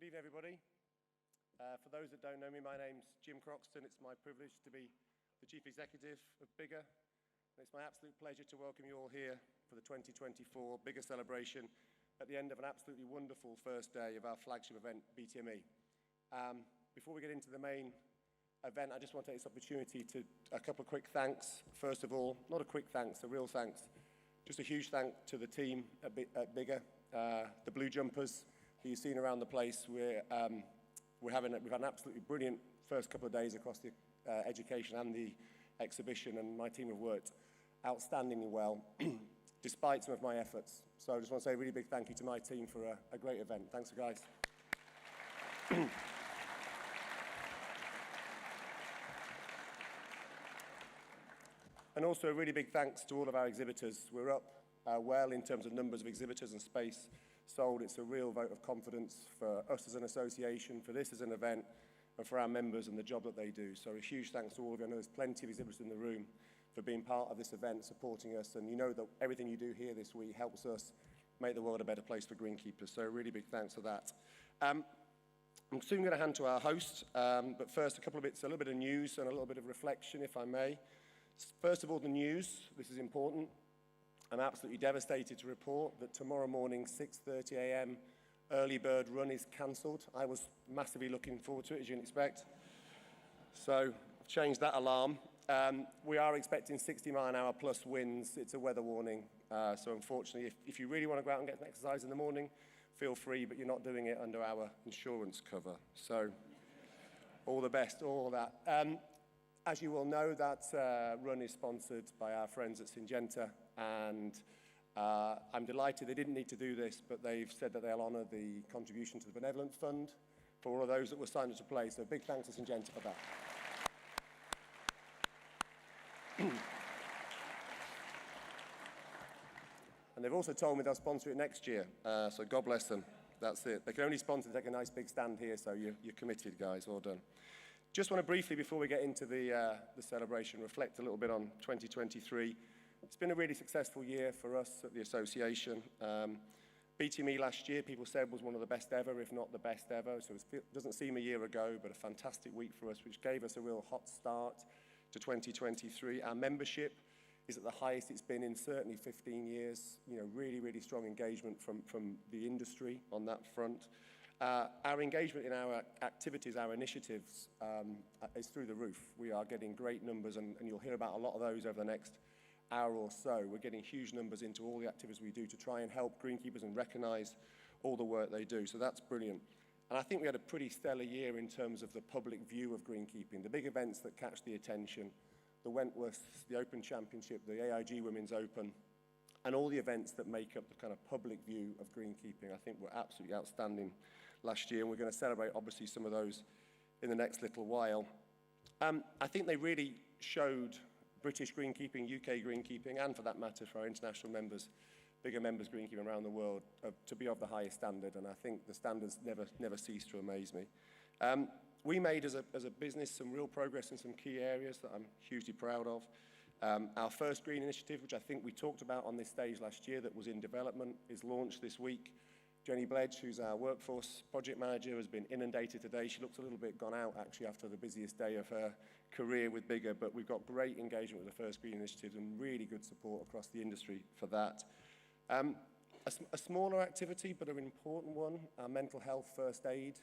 Good evening, everybody. For those that don't know me, my name's Jim Croxton. It's my privilege to be the Chief Executive of BIGGA. And it's my absolute pleasure to welcome you all here for the 2024 BIGGA Celebration at the end of an absolutely wonderful first day of our flagship event, BTME. Before we get into the main event, I just want to take this opportunity to a couple of quick thanks. First of all, not a quick thanks, a real thanks. Just a huge thank to the team at BIGGA, the blue jumpers who you've seen around the place. We've had an absolutely brilliant first couple of days across the education and the exhibition, and my team have worked outstandingly well, despite some of my efforts. So I just want to say a really big thank you to my team for a great event. Thanks, guys. And also a really big thanks to all of our exhibitors. We're up well in terms of numbers of exhibitors and space sold. It's a real vote of confidence for us as an association, for this as an event, and for our members and the job that they do. So a huge thanks to all of you. I know there's plenty of exhibitors in the room for being part of this event, supporting us, and you know that everything you do here this week helps us make the world a better place for Greenkeepers. So a really big thanks for that. I'm soon going to hand to our host, but first a little bit of news and a little bit of reflection, if I may. First of all, the news. This is important. I'm absolutely devastated to report that tomorrow morning, 6:30 a.m., early bird run is cancelled. I was massively looking forward to it, as you can expect. So I've changed that alarm. We are expecting 60-mile-an-hour plus winds. It's a weather warning. So unfortunately, if you really want to go out and get some exercise in the morning, feel free, but you're not doing it under our insurance cover. So all the best, all that. As you will know, that run is sponsored by our friends at Syngenta, and I'm delighted they didn't need to do this, but they've said that they'll honour the contribution to the Benevolent Fund for all of those that were signed up to play, so big thanks to Syngenta for that. And they've also told me they'll sponsor it next year, so God bless them. That's it. They can only sponsor to take a nice big stand here, so you're committed, guys. Well done. Just want to briefly, before we get into the celebration, reflect a little bit on 2023. It's been a really successful year for us at the association. BTME last year, people said, was one of the best ever, if not the best ever. So it doesn't seem a year ago, but a fantastic week for us, which gave us a real hot start to 2023. Our membership is at the highest it's been in certainly 15 years. You know, really, really strong engagement from the industry on that front. Our engagement in our activities, our initiatives, is through the roof. We are getting great numbers, and you'll hear about a lot of those over the next hour or so. We're getting huge numbers into all the activities we do to try and help Greenkeepers and recognise all the work they do. So that's brilliant. And I think we had a pretty stellar year in terms of the public view of greenkeeping, the big events that catch the attention, the Wentworth, the Open Championship, the AIG Women's Open, and all the events that make up the kind of public view of greenkeeping. I think were absolutely outstanding last year, and we're going to celebrate, obviously, some of those in the next little while. I think they really showed British greenkeeping, UK greenkeeping, and for that matter, for our international members, BIGGA members greenkeeping around the world, to be of the highest standard, and I think the standards never cease to amaze me. We made, as a business, some real progress in some key areas that I'm hugely proud of. Our first green initiative, which I think we talked about on this stage last year, that was in development, is launched this week. Jenny Bledge, who's our workforce project manager, has been inundated today. She looks a little bit gone out, actually, after the busiest day of her career with BIGGA, but we've got great engagement with the first green initiative and really good support across the industry for that. A smaller activity, but an important one, our mental health first aid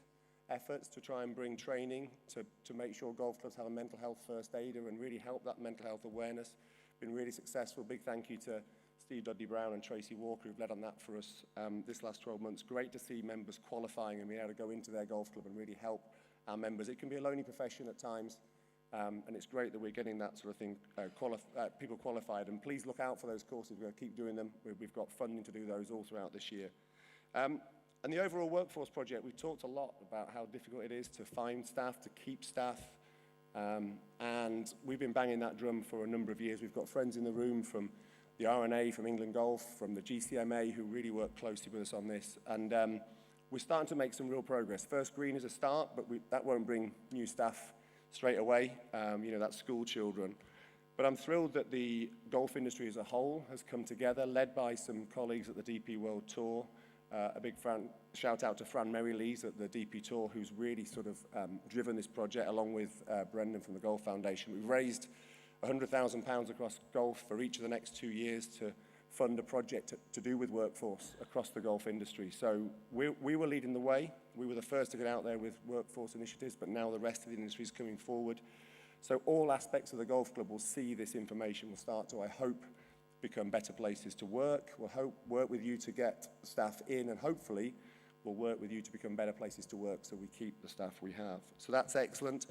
efforts to try and bring training to make sure golf clubs have a mental health first aider and really help that mental health awareness. Been really successful. Big thank you to Steve Dudley-Brown and Tracy Walker, who've led on that for us this last 12 months. Great to see members qualifying and being able to go into their golf club and really help our members. It can be a lonely profession at times, and it's great that we're getting that sort of thing, people qualified. And please look out for those courses. We're going to keep doing them. We've got funding to do those all throughout this year. And the overall workforce project, we've talked a lot about how difficult it is to find staff, to keep staff, and we've been banging that drum for a number of years. We've got friends in the room from the RNA, from England Golf, from the GCMA, who really work closely with us on this, and we're starting to make some real progress. First green is a start, but that won't bring new staff straight away. You know, that's school children. But I'm thrilled that the golf industry as a whole has come together, led by some colleagues at the DP World Tour, A big shout out to Fran Merrilees at the DP Tour, who's really sort of driven this project along with Brendan from the Golf Foundation. We've raised £100,000 across golf for each of the next 2 years to fund a project to do with workforce across the golf industry. So we were leading the way. We were the first to get out there with workforce initiatives, but now the rest of the industry is coming forward. So all aspects of the golf club will see this information, will start to, I hope, become better places to work. We'll work with you to get staff in, and hopefully we'll work with you to become better places to work so we keep the staff we have. So that's excellent.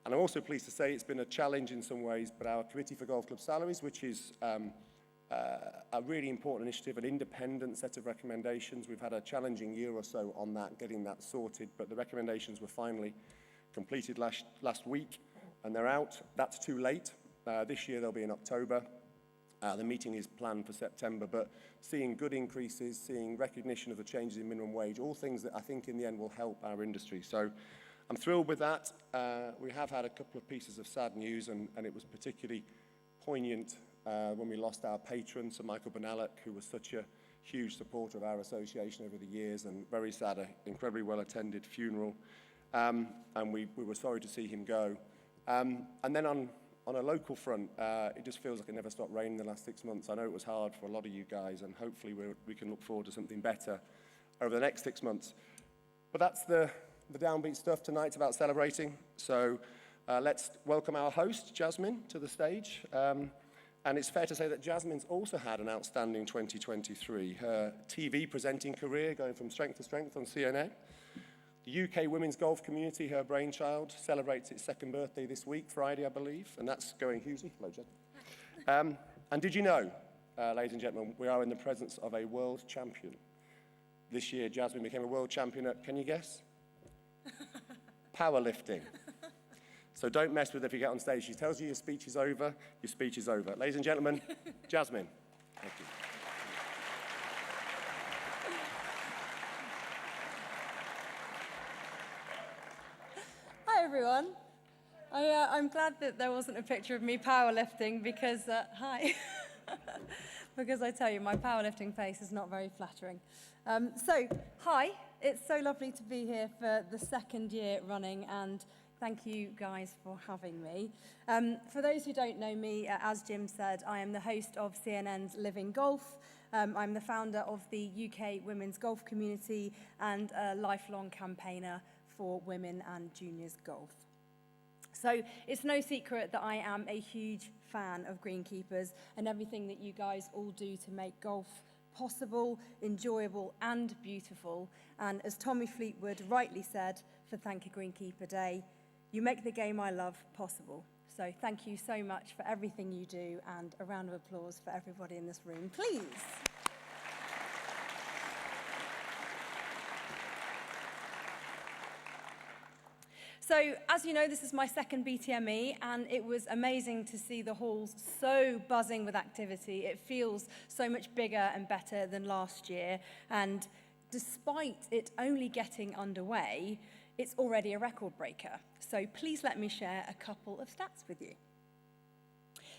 And I'm also pleased to say it's been a challenge in some ways, but our Committee for Golf Club Salaries, which is a really important initiative, an independent set of recommendations. We've had a challenging year or so on that, getting that sorted, but the recommendations were finally completed last week, and they're out. That's too late. This year they'll be in October. The meeting is planned for September, but seeing good increases, seeing recognition of the changes in minimum wage, all things that I think in the end will help our industry. So I'm thrilled with that. We have had a couple of pieces of sad news, and it was particularly poignant when we lost our patron, Sir Michael Benalek, who was such a huge supporter of our association over the years, and very sad, an incredibly well-attended funeral. And we were sorry to see him go. And then on a local front, it just feels like it never stopped raining the last 6 months. I know it was hard for a lot of you guys, and hopefully we can look forward to something better over the next 6 months. But that's the downbeat stuff. Tonight's about celebrating. So let's welcome our host, Jasmine, to the stage. And it's fair to say that Jasmine's also had an outstanding 2023. Her TV presenting career going from strength to strength on CNN. The UK women's golf community, her brainchild, celebrates its 2nd birthday this week, Friday, I believe, and that's going hugely. Hello, Jasmine. And did you know, ladies and gentlemen, we are in the presence of a world champion. This year, Jasmine became a world champion at, can you guess? Powerlifting. So don't mess with her if you get on stage. She tells you your speech is over, your speech is over. Ladies and gentlemen, Jasmine. Thank you. Hi everyone. I'm glad that there wasn't a picture of me powerlifting because, hi, because I tell you, my powerlifting face is not very flattering. Hi, it's so lovely to be here for the 2nd year running, and thank you guys for having me. For those who don't know me, as Jim said, I am the host of CNN's Living Golf. I'm the founder of the UK women's golf community and a lifelong campaigner for women and juniors golf. So it's no secret that I am a huge fan of Greenkeepers and everything that you guys all do to make golf possible, enjoyable and beautiful. And as Tommy Fleetwood rightly said for Thank You Greenkeeper Day, you make the game I love possible. So thank you so much for everything you do, and a round of applause for everybody in this room, please. So, as you know, this is my 2nd BTME, and it was amazing to see the halls so buzzing with activity. It feels so much bigger and better than last year, and despite it only getting underway, it's already a record breaker. So please let me share a couple of stats with you.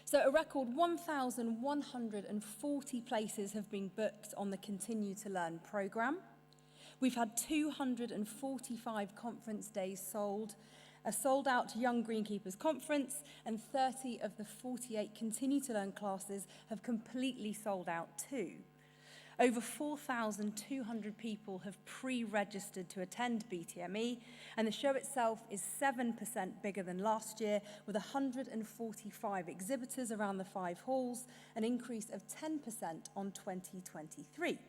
So a record 1,140 places have been booked on the Continue to Learn programme. We've had 245 conference days sold, a sold-out Young Greenkeepers conference, and 30 of the 48 Continue to Learn classes have completely sold out too. Over 4,200 people have pre-registered to attend BTME, and the show itself is 7% bigger than last year, with 145 exhibitors around the 5 halls, an increase of 10% on 2023.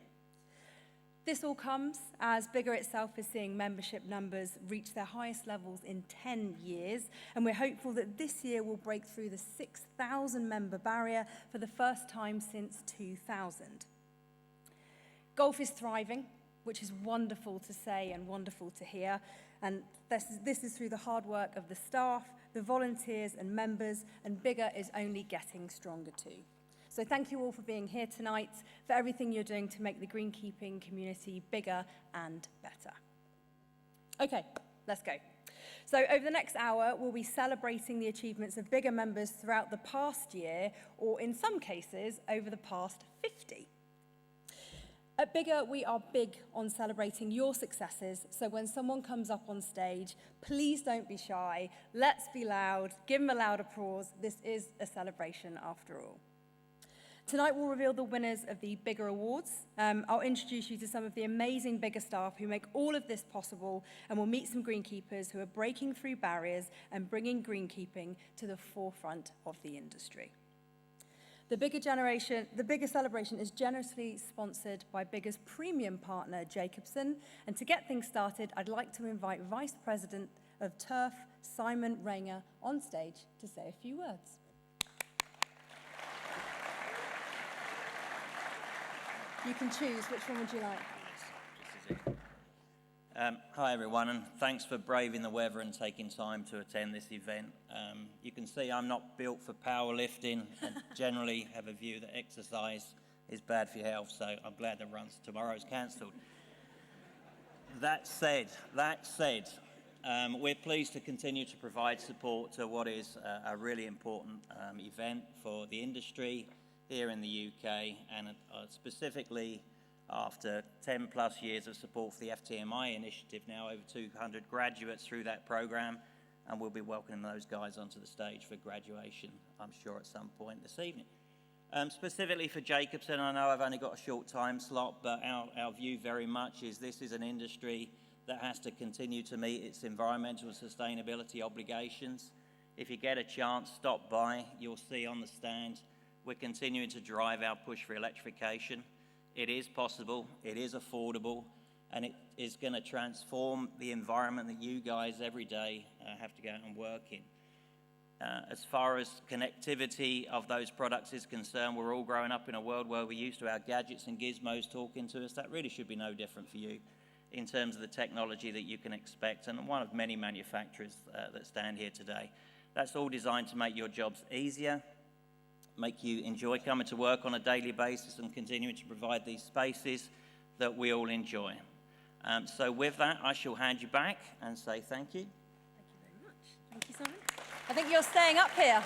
This all comes as BIGGA itself is seeing membership numbers reach their highest levels in 10 years, and we're hopeful that this year will break through the 6,000 member barrier for the first time since 2000. Golf is thriving, which is wonderful to say and wonderful to hear, and this is through the hard work of the staff, the volunteers and members, and BIGGA is only getting stronger too. So thank you all for being here tonight, for everything you're doing to make the greenkeeping community bigger and better. Okay, let's go. So over the next hour, we'll be celebrating the achievements of BIGGA members throughout the past year, or in some cases, over the past 50. At BIGGA, we are big on celebrating your successes, so when someone comes up on stage, please don't be shy. Let's be loud. Give them a loud applause. This is a celebration after all. Tonight we'll reveal the winners of the BIGGA Awards. I'll introduce you to some of the amazing BIGGA staff who make all of this possible, and we'll meet some greenkeepers who are breaking through barriers and bringing greenkeeping to the forefront of the industry. The BIGGA Celebration is generously sponsored by BIGGA's premium partner, Jacobsen. And to get things started, I'd like to invite Vice President of Turf, Simon Rainger, on stage to say a few words. You can choose. Which one would you like? This is it. Hi everyone, and thanks for braving the weather and taking time to attend this event. You can see I'm not built for powerlifting and generally have a view that exercise is bad for your health, so I'm glad the run tomorrow's cancelled. That said, we're pleased to continue to provide support to what is a really important event for the industry here in the UK, and specifically after 10 plus years of support for the FTMI initiative, now over 200 graduates through that program, and we'll be welcoming those guys onto the stage for graduation, I'm sure, at some point this evening. Specifically for Jacobsen, I know I've only got a short time slot, but our view very much is this is an industry that has to continue to meet its environmental and sustainability obligations. If you get a chance, stop by. You'll see on the stand, we're continuing to drive our push for electrification. It is possible, it is affordable, and it is going to transform the environment that you guys every day have to go out and work in. As far as connectivity of those products is concerned, we're all growing up in a world where we're used to our gadgets and gizmos talking to us. That really should be no different for you in terms of the technology that you can expect, and one of many manufacturers that stand here today. That's all designed to make your jobs easier, make you enjoy coming to work on a daily basis, and continuing to provide these spaces that we all enjoy. So with that, I shall hand you back and say thank you. Thank you very much. Thank you, Simon. I think you're staying up here.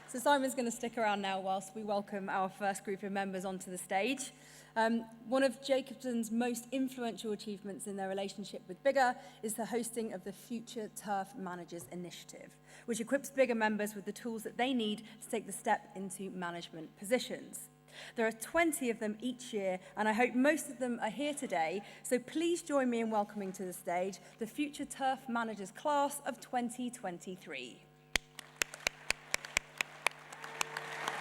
So Simon's going to stick around now whilst we welcome our first group of members onto the stage. One of Jacobsen's most influential achievements in their relationship with BIGGA is the hosting of the Future Turf Managers Initiative, which equips BIGGA members with the tools that they need to take the step into management positions. There are 20 of them each year, and I hope most of them are here today, so please join me in welcoming to the stage the Future Turf Managers class of 2023.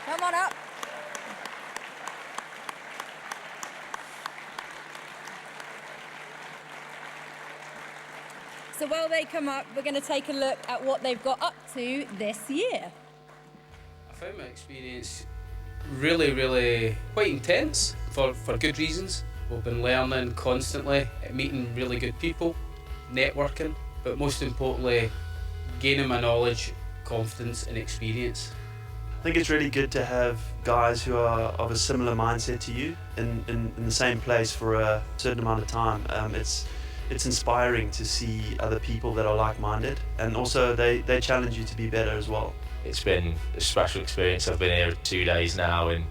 Come on up. So while they come up, we're going to take a look at what they've got up to this year. I found my experience really quite intense for good reasons. We've been learning constantly, meeting really good people, networking, but most importantly, gaining my knowledge, confidence and experience. I think it's really good to have guys who are of a similar mindset to you in the same place for a certain amount of time. It's inspiring to see other people that are like-minded, and also they challenge you to be better as well. It's been a special experience. I've been here 2 days now, and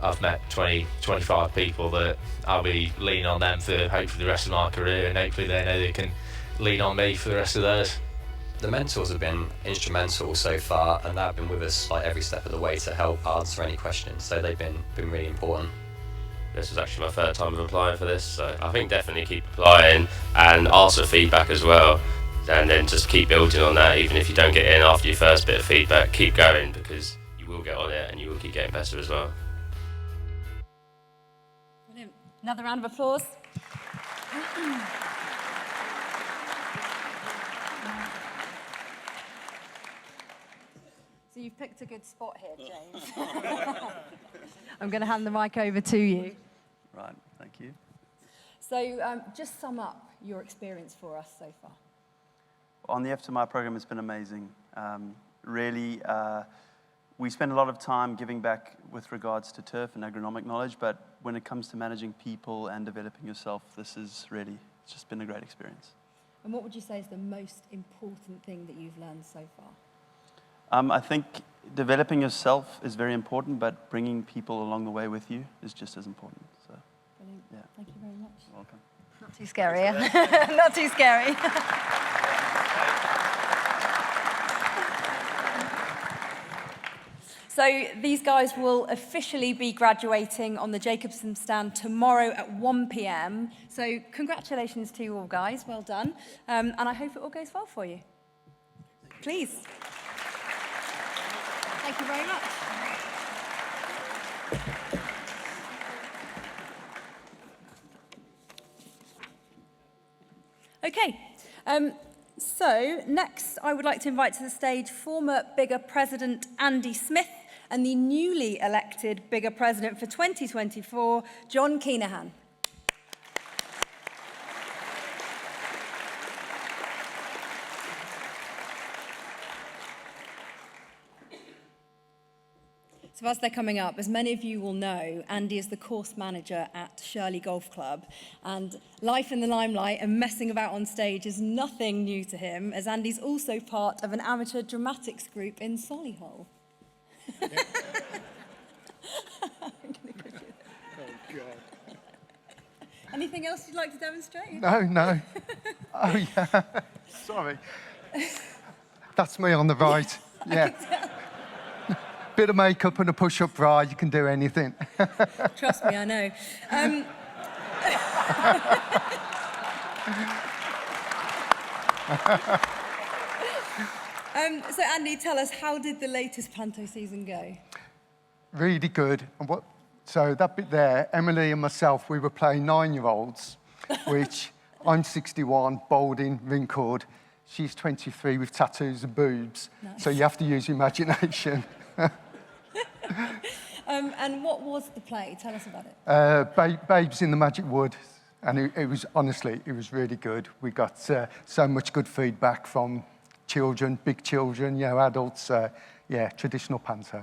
I've met 25 people that I'll be leaning on them for hopefully the rest of my career, and hopefully they know they can lean on me for the rest of theirs. The mentors have been instrumental so far, and they've been with us like every step of the way to help answer any questions, so they've been really important. This was actually my third time of applying for this, so I think definitely keep applying and ask for feedback as well, and then just keep building on that. Even if you don't get in after your first bit of feedback, keep going, because you will get on it and you will keep getting better as well. Brilliant. Another round of applause. So you've picked a good spot here, James. I'm going to hand the mic over to you. Right, thank you. So just sum up your experience for us so far. On the FTMI program, it's been amazing. Really, we spend a lot of time giving back with regards to turf and agronomic knowledge, but when it comes to managing people and developing yourself, it's just been a great experience. And what would you say is the most important thing that you've learned so far? I think developing yourself is very important, but bringing people along the way with you is just as important. So, Brilliant. yeah. Thank you very much. You're welcome. Not too scary, yeah? Not too scary. So these guys will officially be graduating on the Jacobsen stand tomorrow at 1 p.m. So congratulations to you all, guys. Well done. And I hope it all goes well for you. Please. Thank you very much. Okay. So next, I would like to invite to the stage former BIGGA President Andy Smith and the newly elected BIGGA President for 2024, John Keenaghan. So as they're coming up, as many of you will know, Andy is the course manager at Shirley Golf Club, and life in the limelight and messing about on stage is nothing new to him, as Andy's also part of an amateur dramatics group in Solihull. Oh, God. Anything else you'd like to demonstrate? No. Oh, yeah. Sorry. That's me on the right. Yeah. Bit of makeup and a push-up bra, you can do anything. Trust me, I know. So Andy, tell us, how did the latest Panto season go? Really good. And so that bit there, Emily and myself, we were playing 9-year-olds, which I'm 61, balding, wrinkled. She's 23 with tattoos and boobs. Nice. So you have to use your imagination. And what was the play? Tell us about it. Babes in the Magic Wood. And it was, honestly, it was really good. We got so much good feedback from children, big children, adults. Yeah, traditional panto.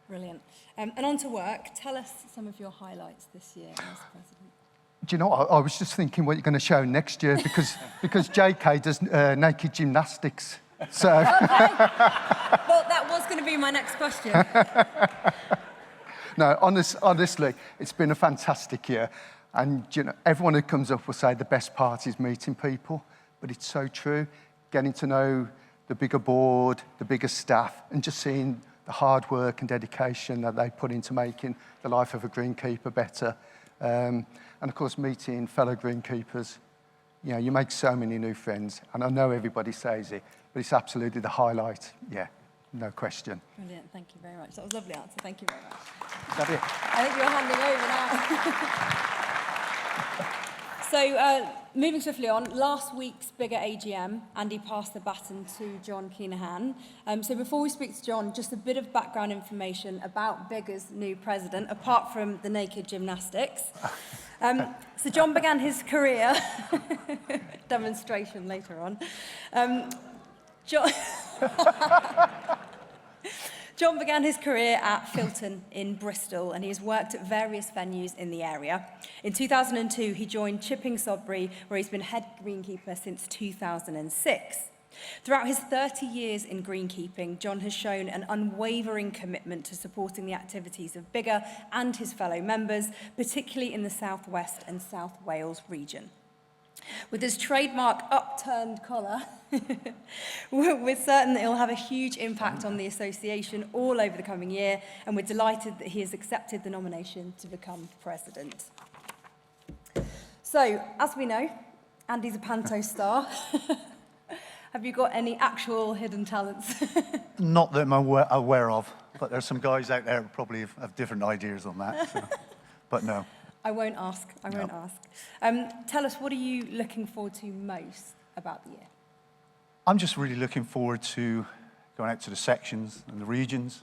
Brilliant. And on to work. Tell us some of your highlights this year as president. Do you know what? I was just thinking what you're going to show next year because JK does naked gymnastics. So. Okay. Well, that was going to be my next question. No, honestly, it's been a fantastic year. And everyone who comes up will say the best part is meeting people, but it's so true. Getting to know the bigger board, the bigger staff, and just seeing the hard work and dedication that they put into making the life of a greenkeeper better. And of course, meeting fellow greenkeepers. You make so many new friends, and I know everybody says it, but it's absolutely the highlight. Yeah, no question. Brilliant, thank you very much. That was a lovely answer, thank you very much. Is that it? I think you're handing over now. So, moving swiftly on, last week's BIGGA AGM, Andy passed the baton to John Keenaghan. So before we speak to John, just a bit of background information about BIGGA's new president, apart from the naked gymnastics. So John began his career, demonstration later on. John began his career at Filton in Bristol, and he has worked at various venues in the area. In 2002, he joined Chipping Sodbury, where he's been head greenkeeper since 2006. Throughout his 30 years in greenkeeping, John has shown an unwavering commitment to supporting the activities of BIGGA and his fellow members, particularly in the South West and South Wales region. With his trademark upturned collar, we're certain that he'll have a huge impact on the association all over the coming year, and we're delighted that he has accepted the nomination to become president. So, as we know, Andy's a panto star. Have you got any actual hidden talents? Not that I'm aware of, but there's some guys out there who probably have different ideas on that. So. But no. I won't ask. I won't ask. Tell us, what are you looking forward to most about the year? I'm just really looking forward to going out to the sections and the regions,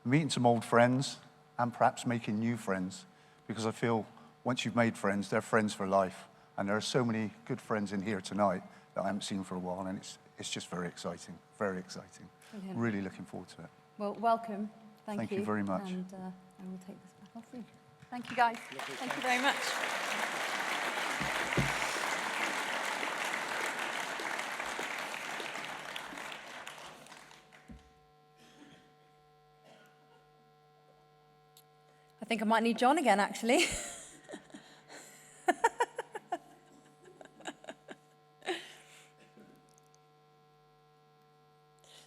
meeting some old friends, and perhaps making new friends, because I feel once you've made friends, they're friends for life. And there are so many good friends in here tonight that I haven't seen for a while, and it's just very exciting, very exciting. Brilliant. Really looking forward to it. Well, welcome. Thank you. You very much. And I will take this back off you. Thank you, guys. Thank you very much. I think I might need John again, actually.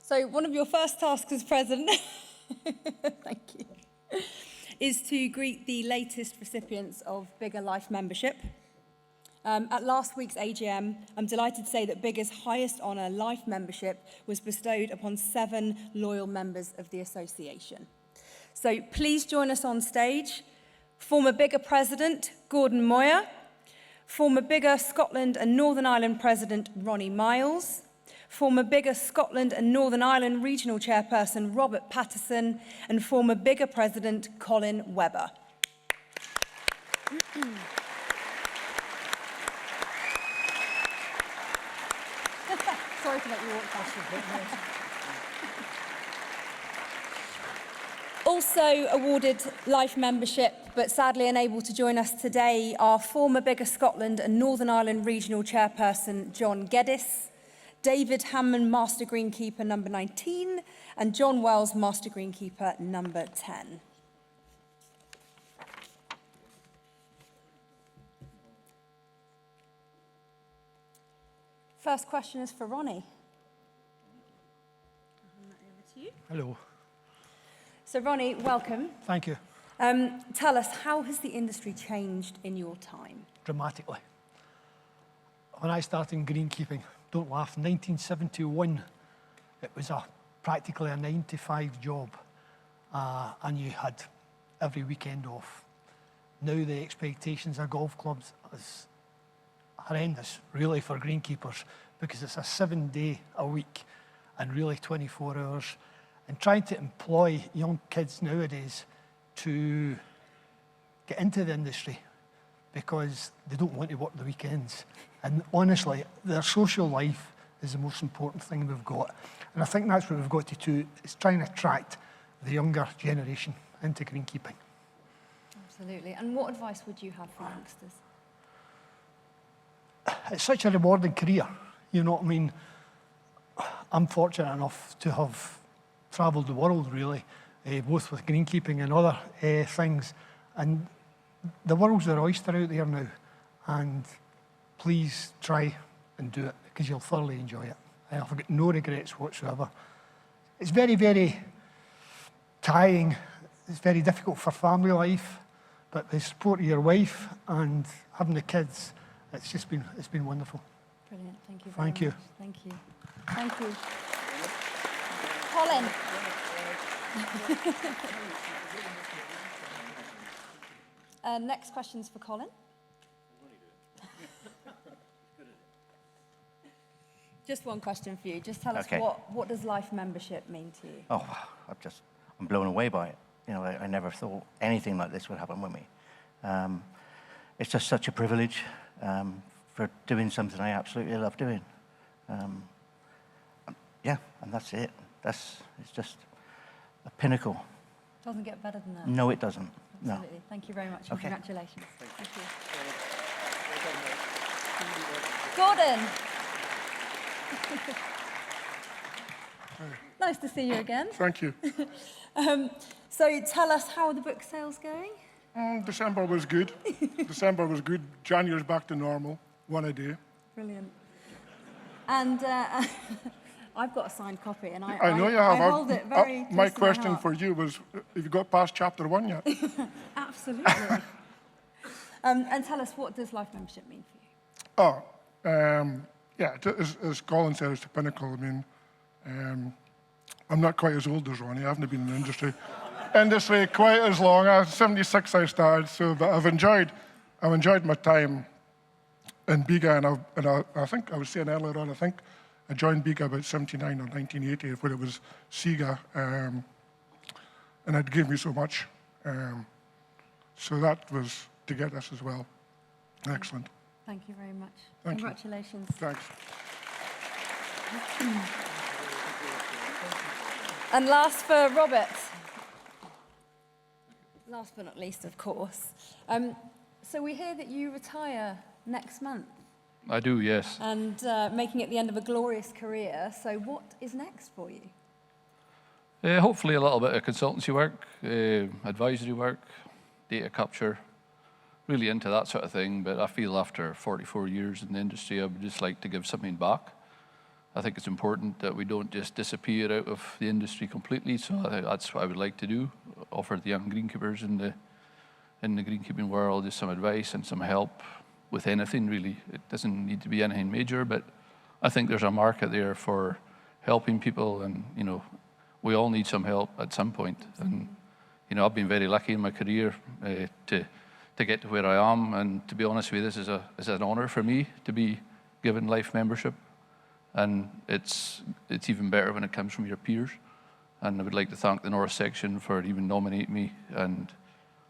So one of your first tasks as president, thank you, is to greet the latest recipients of BIGGA Life membership. At last week's AGM, I'm delighted to say that BIGGA's highest honour, Life membership, was bestowed upon 7 loyal members of the association. So please join us on stage. Former BIGGA President, Gordon Moyer. Former BIGGA Scotland and Northern Ireland President, Ronnie Miles. Former BIGGA Scotland and Northern Ireland Regional Chairperson, Robert Patterson. And former BIGGA President, Colin Webber. Sorry to let you walk past your bit. Also awarded Life membership, but sadly unable to join us today, are former BIGGA Scotland and Northern Ireland Regional Chairperson John Geddes, David Hammond, Master Greenkeeper number 19, and John Wells, Master Greenkeeper number 10. First question is for Ronnie. I'll hand that over to you. Hello. So Ronnie, welcome. Thank you. Tell us, how has the industry changed in your time? Dramatically. When I started in greenkeeping, don't laugh, 1971, it was practically a 9-to-5 job, and you had every weekend off. Now the expectations of golf clubs is horrendous, really, for greenkeepers, because it's a 7-day a week and really 24 hours. And trying to employ young kids nowadays to get into the industry because they don't want to work the weekends. And honestly, their social life is the most important thing we've got. And I think that's what we've got to do, is try and attract the younger generation into greenkeeping. Absolutely. And what advice would you have for youngsters? It's such a rewarding career, you know what I mean? I'm fortunate enough to have travelled the world, really, both with greenkeeping and other things. And the world's their oyster out there now. And please try and do it, because you'll thoroughly enjoy it. I've got no regrets whatsoever. It's very, very tiring. It's very difficult for family life, but the support of your wife and having the kids, it's been wonderful. Brilliant. Thank you very much. Thank you. Thank you. Thank you. Colin. Next question's for Colin. Just one question for you. Just tell us, what does Life membership mean to you? Oh, I'm blown away by it. You know, I never thought anything like this would happen with me. It's just such a privilege for doing something I absolutely love doing. Yeah, and that's it. It's just a pinnacle. Doesn't get better than that. No, it doesn't. Absolutely. No. Thank you very much. And congratulations. Thank you. Gordon. Nice to see you again. Thank you. So tell us, how are the book sales going? December was good. December was good. January's back to normal, one a day. Brilliant. And I've got a signed copy, and I know you have. I hold it very close my to question heart. for you was, have you got past chapter 1 yet? Absolutely. And tell us, what does Life membership mean for you? Yeah, as Colin said, it's the pinnacle. I mean, I'm not quite as old as Ronnie. I haven't been in the industry quite as long. I was 76 I started, so but I've enjoyed my time in BIGGA, and I think I was saying earlier on, I think I joined BIGGA about 79 or 1980 when it was SIGA, and it gave me so much. So that was to get us as well. Excellent. Thank you very much. Thank Congratulations. You. Thanks. And last for Robert. Last but not least, of course. So we hear that you retire next month. I do, yes. And making it the end of a glorious career. So what is next for you? Hopefully a little bit of consultancy work, advisory work, data capture, really into that sort of thing. But I feel after 44 years in the industry, I would just like to give something back. I think it's important that we don't just disappear out of the industry completely. So that's what I would like to do, offer the young greenkeepers in the greenkeeping world just some advice and some help with anything, really. It doesn't need to be anything major, but I think there's a market there for helping people, and, you know, we all need some help at some point. And, you know, I've been very lucky in my career to get to where I am, and to be honest with you, this is an honor for me to be given life membership, and it's even better when it comes from your peers. And I would like to thank the North section for even nominating me and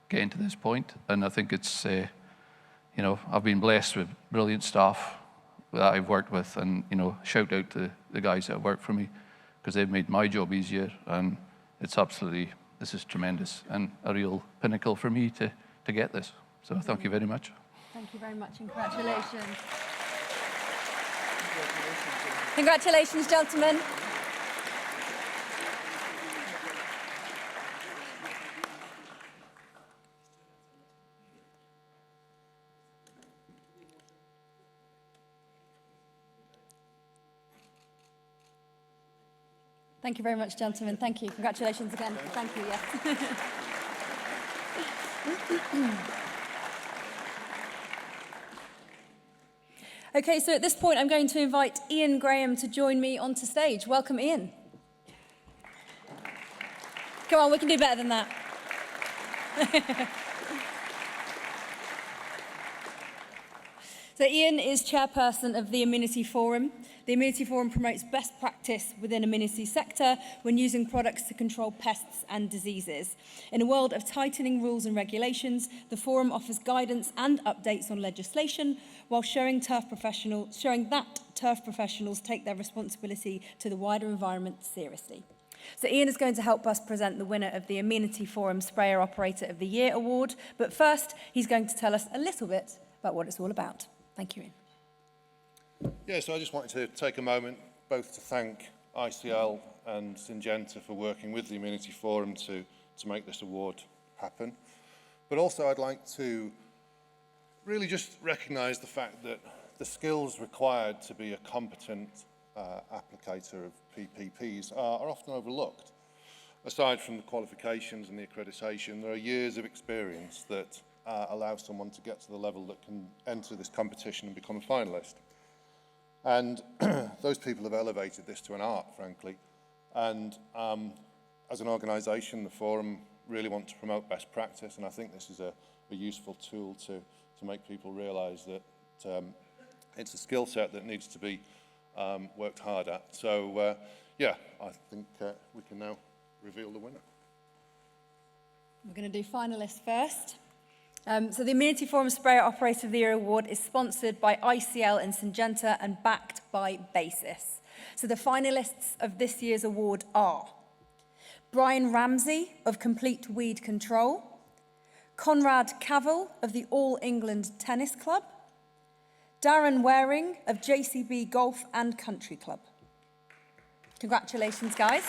getting to this point. And I think it's, you know, I've been blessed with brilliant staff that I've worked with, and, you know, shout out to the guys that work for me, because they've made my job easier, and it's absolutely, this is tremendous and a real pinnacle for me to get this. So thank you very much. Thank you very much, and congratulations. Congratulations, gentlemen. Thank you very much, gentlemen. Thank you. Congratulations again. Thank you, yes. Okay, so at this point, I'm going to invite Ian Graham to join me onto stage. Welcome, Ian. Come on, we can do better than that. So Ian is chairperson of the Amenity Forum. The Amenity Forum promotes best practice within the amenity sector when using products to control pests and diseases. In a world of tightening rules and regulations, the Forum offers guidance and updates on legislation while showing that turf professionals take their responsibility to the wider environment seriously. So Ian is going to help us present the winner of the Amenity Forum Sprayer Operator of the Year Award. But first, he's going to tell us a little bit about what it's all about. Thank you, Ian. Yeah, so I just wanted to take a moment both to thank ICL and Syngenta for working with the Amenity Forum to make this award happen. But also I'd like to really just recognise the fact that the skills required to be a competent applicator of PPPs are often overlooked. Aside from the qualifications and the accreditation, there are years of experience that allow someone to get to the level that can enter this competition and become a finalist. And those people have elevated this to an art, frankly. And as an organisation, the Forum really want to promote best practice, and I think this is a useful tool to make people realise that it's a skill set that needs to be worked hard at. So, yeah, I think we can now reveal the winner. We're going to do finalists first. So the Amenity Forum Sprayer Operator of the Year Award is sponsored by ICL and Syngenta and backed by Basis. So the finalists of this year's award are Brian Ramsey of Complete Weed Control, Conrad Cavell of the All England Tennis Club, Darren Waring of JCB Golf and Country Club. Congratulations, guys.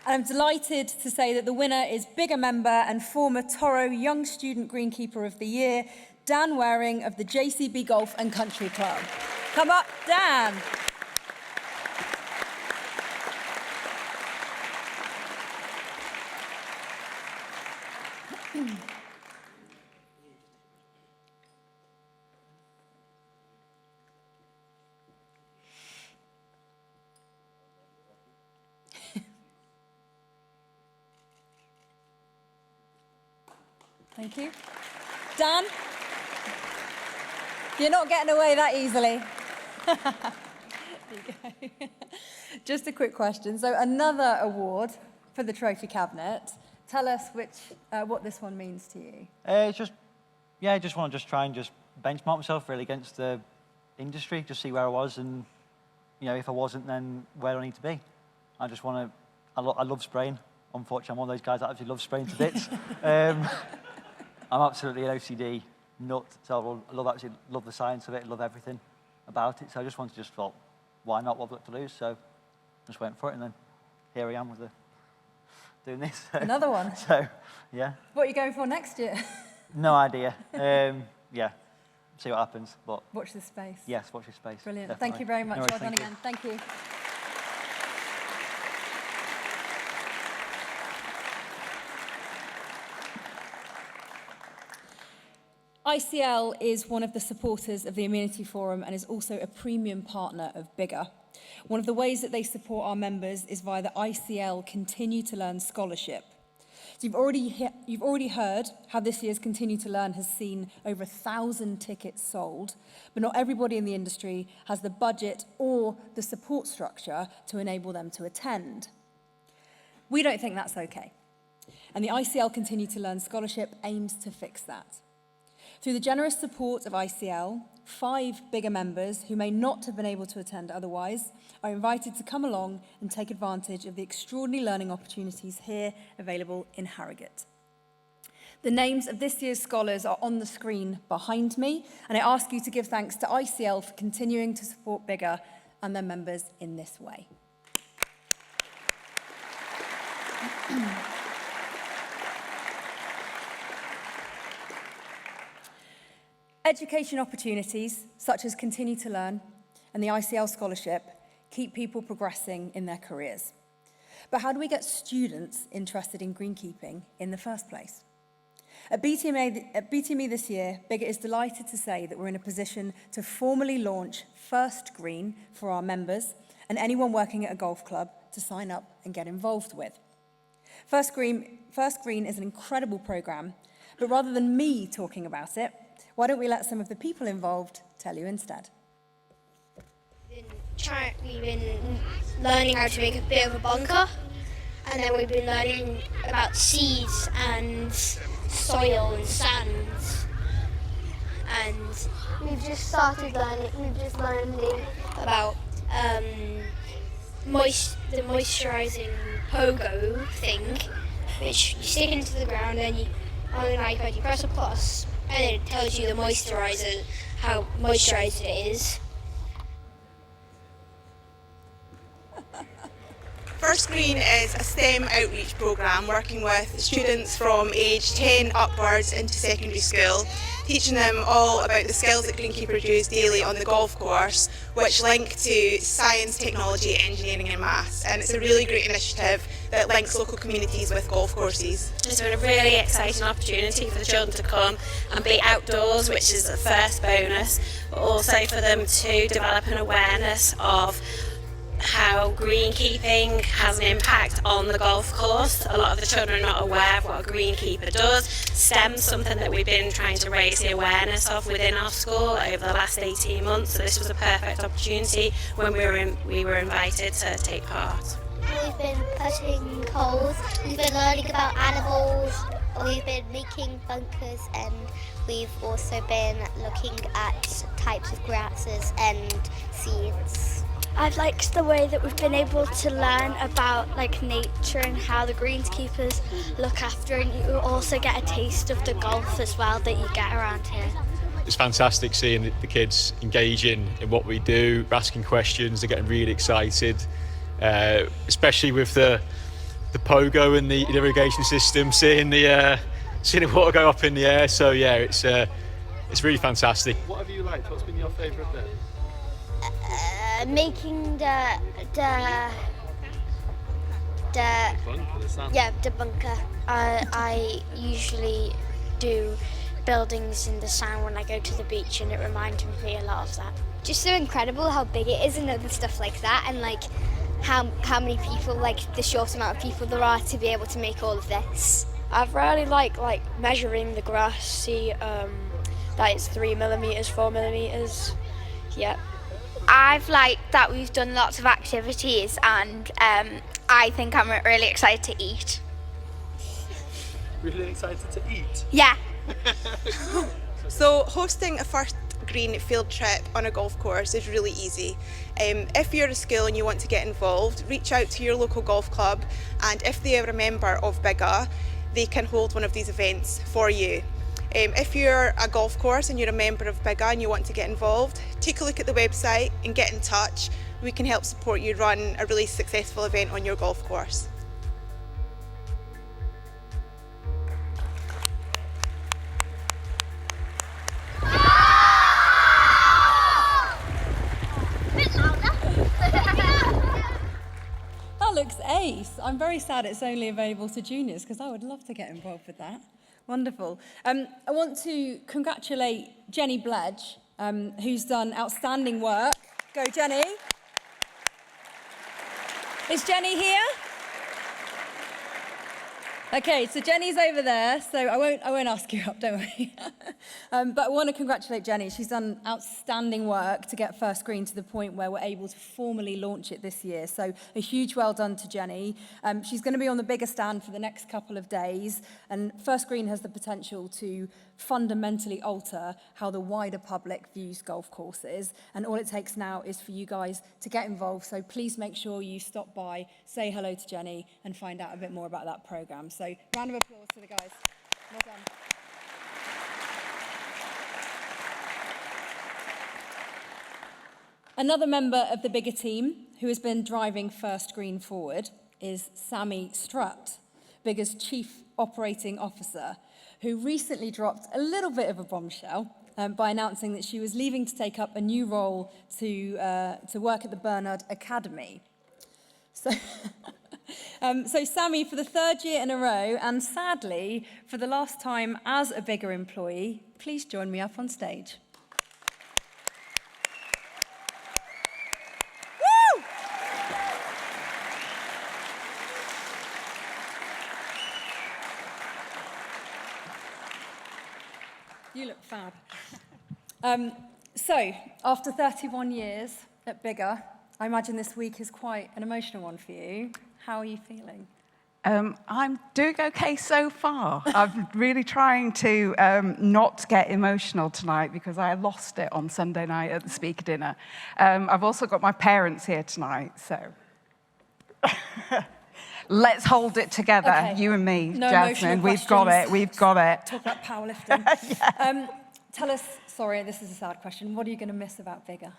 And I'm delighted to say that the winner is BIGGA member and former Toro Young Student Greenkeeper of the Year, Dan Waring of the JCB Golf and Country Club. Come up, Dan. Thank you. Dan, you're not getting away that easily. There you go. Just a quick question. So another award for the trophy cabinet. Tell us what this one means to you. I just want to try and benchmark myself really against the industry, just see where I was, and if I wasn't, then where I need to be. I just want to. I love spraying. Unfortunately, I'm one of those guys that absolutely loves spraying to bits. I'm absolutely an OCD nut, so I absolutely love the science of it, love everything about it. So I just wanted thought, why not? What have I got to lose? So just went for it, and then here I am with doing this. Another one? So, yeah. What are you going for next year? No idea. Yeah, see what happens. But watch this space. Yes, watch this space. Brilliant. Definitely. Thank you very much. No worries, Well done thank you. again. Thank you. ICL is one of the supporters of the Amenity Forum and is also a premium partner of BIGGA. One of the ways that they support our members is via the ICL Continue to Learn Scholarship. So you've already heard how this year's Continue to Learn has seen over 1,000 tickets sold, but not everybody in the industry has the budget or the support structure to enable them to attend. We don't think that's okay, and the ICL Continue to Learn Scholarship aims to fix that. Through the generous support of ICL, 5 BIGGA members who may not have been able to attend otherwise are invited to come along and take advantage of the extraordinary learning opportunities here available in Harrogate. The names of this year's scholars are on the screen behind me, and I ask you to give thanks to ICL for continuing to support BIGGA and their members in this way. Education opportunities, such as Continue to Learn and the ICL Scholarship, keep people progressing in their careers. But how do we get students interested in greenkeeping in the first place? At BTME this year, BIGGA is delighted to say that we're in a position to formally launch First Green for our members and anyone working at a golf club to sign up and get involved with. First Green is an incredible programme, but rather than me talking about it, why don't we let some of the people involved tell you instead? We've been learning how to make a bit of a bunker, and then we've been learning about seeds and soil and sand. And we've just started learning, about the moisturising pogo thing, which you stick into the ground and on an iPad you press a plus, and it tells you the moisturiser, how moisturised it is. First Green is a STEM outreach programme working with students from age 10 upwards into secondary school, teaching them all about the skills that Greenkeepers use daily on the golf course, which link to science, technology, engineering and maths. And it's a really great initiative that links local communities with golf courses. It's been a really exciting opportunity for the children to come and be outdoors, which is the first bonus, but also for them to develop an awareness of how greenkeeping has an impact on the golf course. A lot of the children are not aware of what a greenkeeper does. STEM's something that we've been trying to raise the awareness of within our school over the last 18 months, so this was a perfect opportunity when we were invited to take part. We've been putting holes, we've been learning about animals, we've been making bunkers, and we've also been looking at types of grasses and seeds. I've liked the way that we've been able to learn about nature and how the greenskeepers look after, and you also get a taste of the golf as well that you get around here. It's fantastic seeing the kids engaging in what we do, asking questions, they're getting really excited, especially with the pogo and the irrigation system, seeing the water go up in the air. So yeah, it's really fantastic. What have you liked? What's been your favourite bit? Making the bunker. I usually do buildings in the sand when I go to the beach, and it reminds me a lot of that. Just so incredible how big it is and other stuff like that, and how many people, the short amount of people there are to be able to make all of this. I've really liked measuring the grass, see that it's 3 millimetres, 4 millimetres. Yep. I've liked that we've done lots of activities, and I think I'm really excited to eat. Really excited to eat? Yeah. So hosting a First Green field trip on a golf course is really easy. If you're a school and you want to get involved, reach out to your local golf club, and if they are a member of BIGGA, they can hold one of these events for you. If you're a golf course and you're a member of BIGGA and you want to get involved, take a look at the website and get in touch. We can help support you run a really successful event on your golf course. That looks ace. I'm very sad it's only available to juniors because I would love to get involved with that. Wonderful. I want to congratulate Jenny Bledge, who's done outstanding work. Go, Jenny. Is Jenny here? Okay, so Jenny's over there, so I won't ask you up, don't worry. But I want to congratulate Jenny. She's done outstanding work to get First Green to the point where we're able to formally launch it this year. So a huge well done to Jenny. She's going to be on the BIGGA stand for the next couple of days, and First Green has the potential to fundamentally alter how the wider public views golf courses. And all it takes now is for you guys to get involved. So please make sure you stop by, say hello to Jenny, and find out a bit more about that program. So round of applause to the guys. Well done. Another member of the BIGGA team who has been driving First Green forward is Sami Strutt, BIGGA's Chief Operating Officer, who recently dropped a little bit of a bombshell by announcing that she was leaving to take up a new role to work at the Bernard Academy. So, so Sami, for the third year in a row, and sadly, for the last time as a BIGGA employee, please join me up on stage. Woo! You look fab. So, after 31 years at BIGGA, I imagine this week is quite an emotional one for you. How are you feeling? I'm doing okay so far. I'm really trying to not get emotional tonight because I lost it on Sunday night at the speaker dinner. I've also got my parents here tonight, so let's hold it together, okay. You and me, no Jasmine. We've got it. We've got it. Talk about powerlifting. Yeah. Tell us, sorry, this is a sad question. What are you going to miss about BIGGA?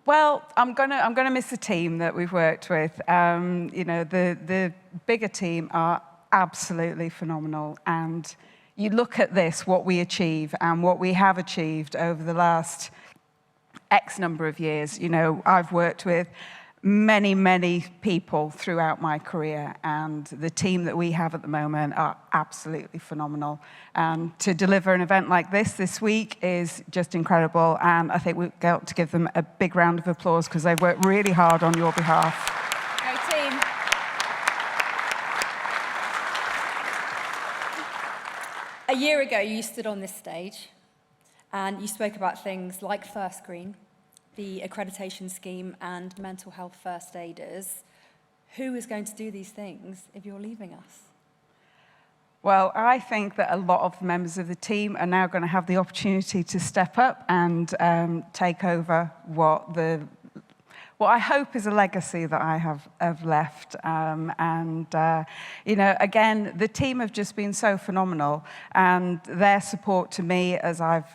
Well, I'm gonna miss the team that we've worked with. You know, the BIGGA team are absolutely phenomenal. And you look at this, what we achieve and what we have achieved over the last X number of years. You know, I've worked with many, many people throughout my career, and the team that we have at the moment are absolutely phenomenal. And to deliver an event like this week is just incredible, and I think we've got to give them a big round of applause because they've worked really hard on your behalf. Go team. A year ago, you stood on this stage and you spoke about things like First Green, the accreditation scheme, and mental health first aiders. Who is going to do these things if you're leaving us? Well, I think that a lot of members of the team are now going to have the opportunity to step up and take over what I hope is a legacy that I have left. You know, again, the team have just been so phenomenal, and their support to me as I've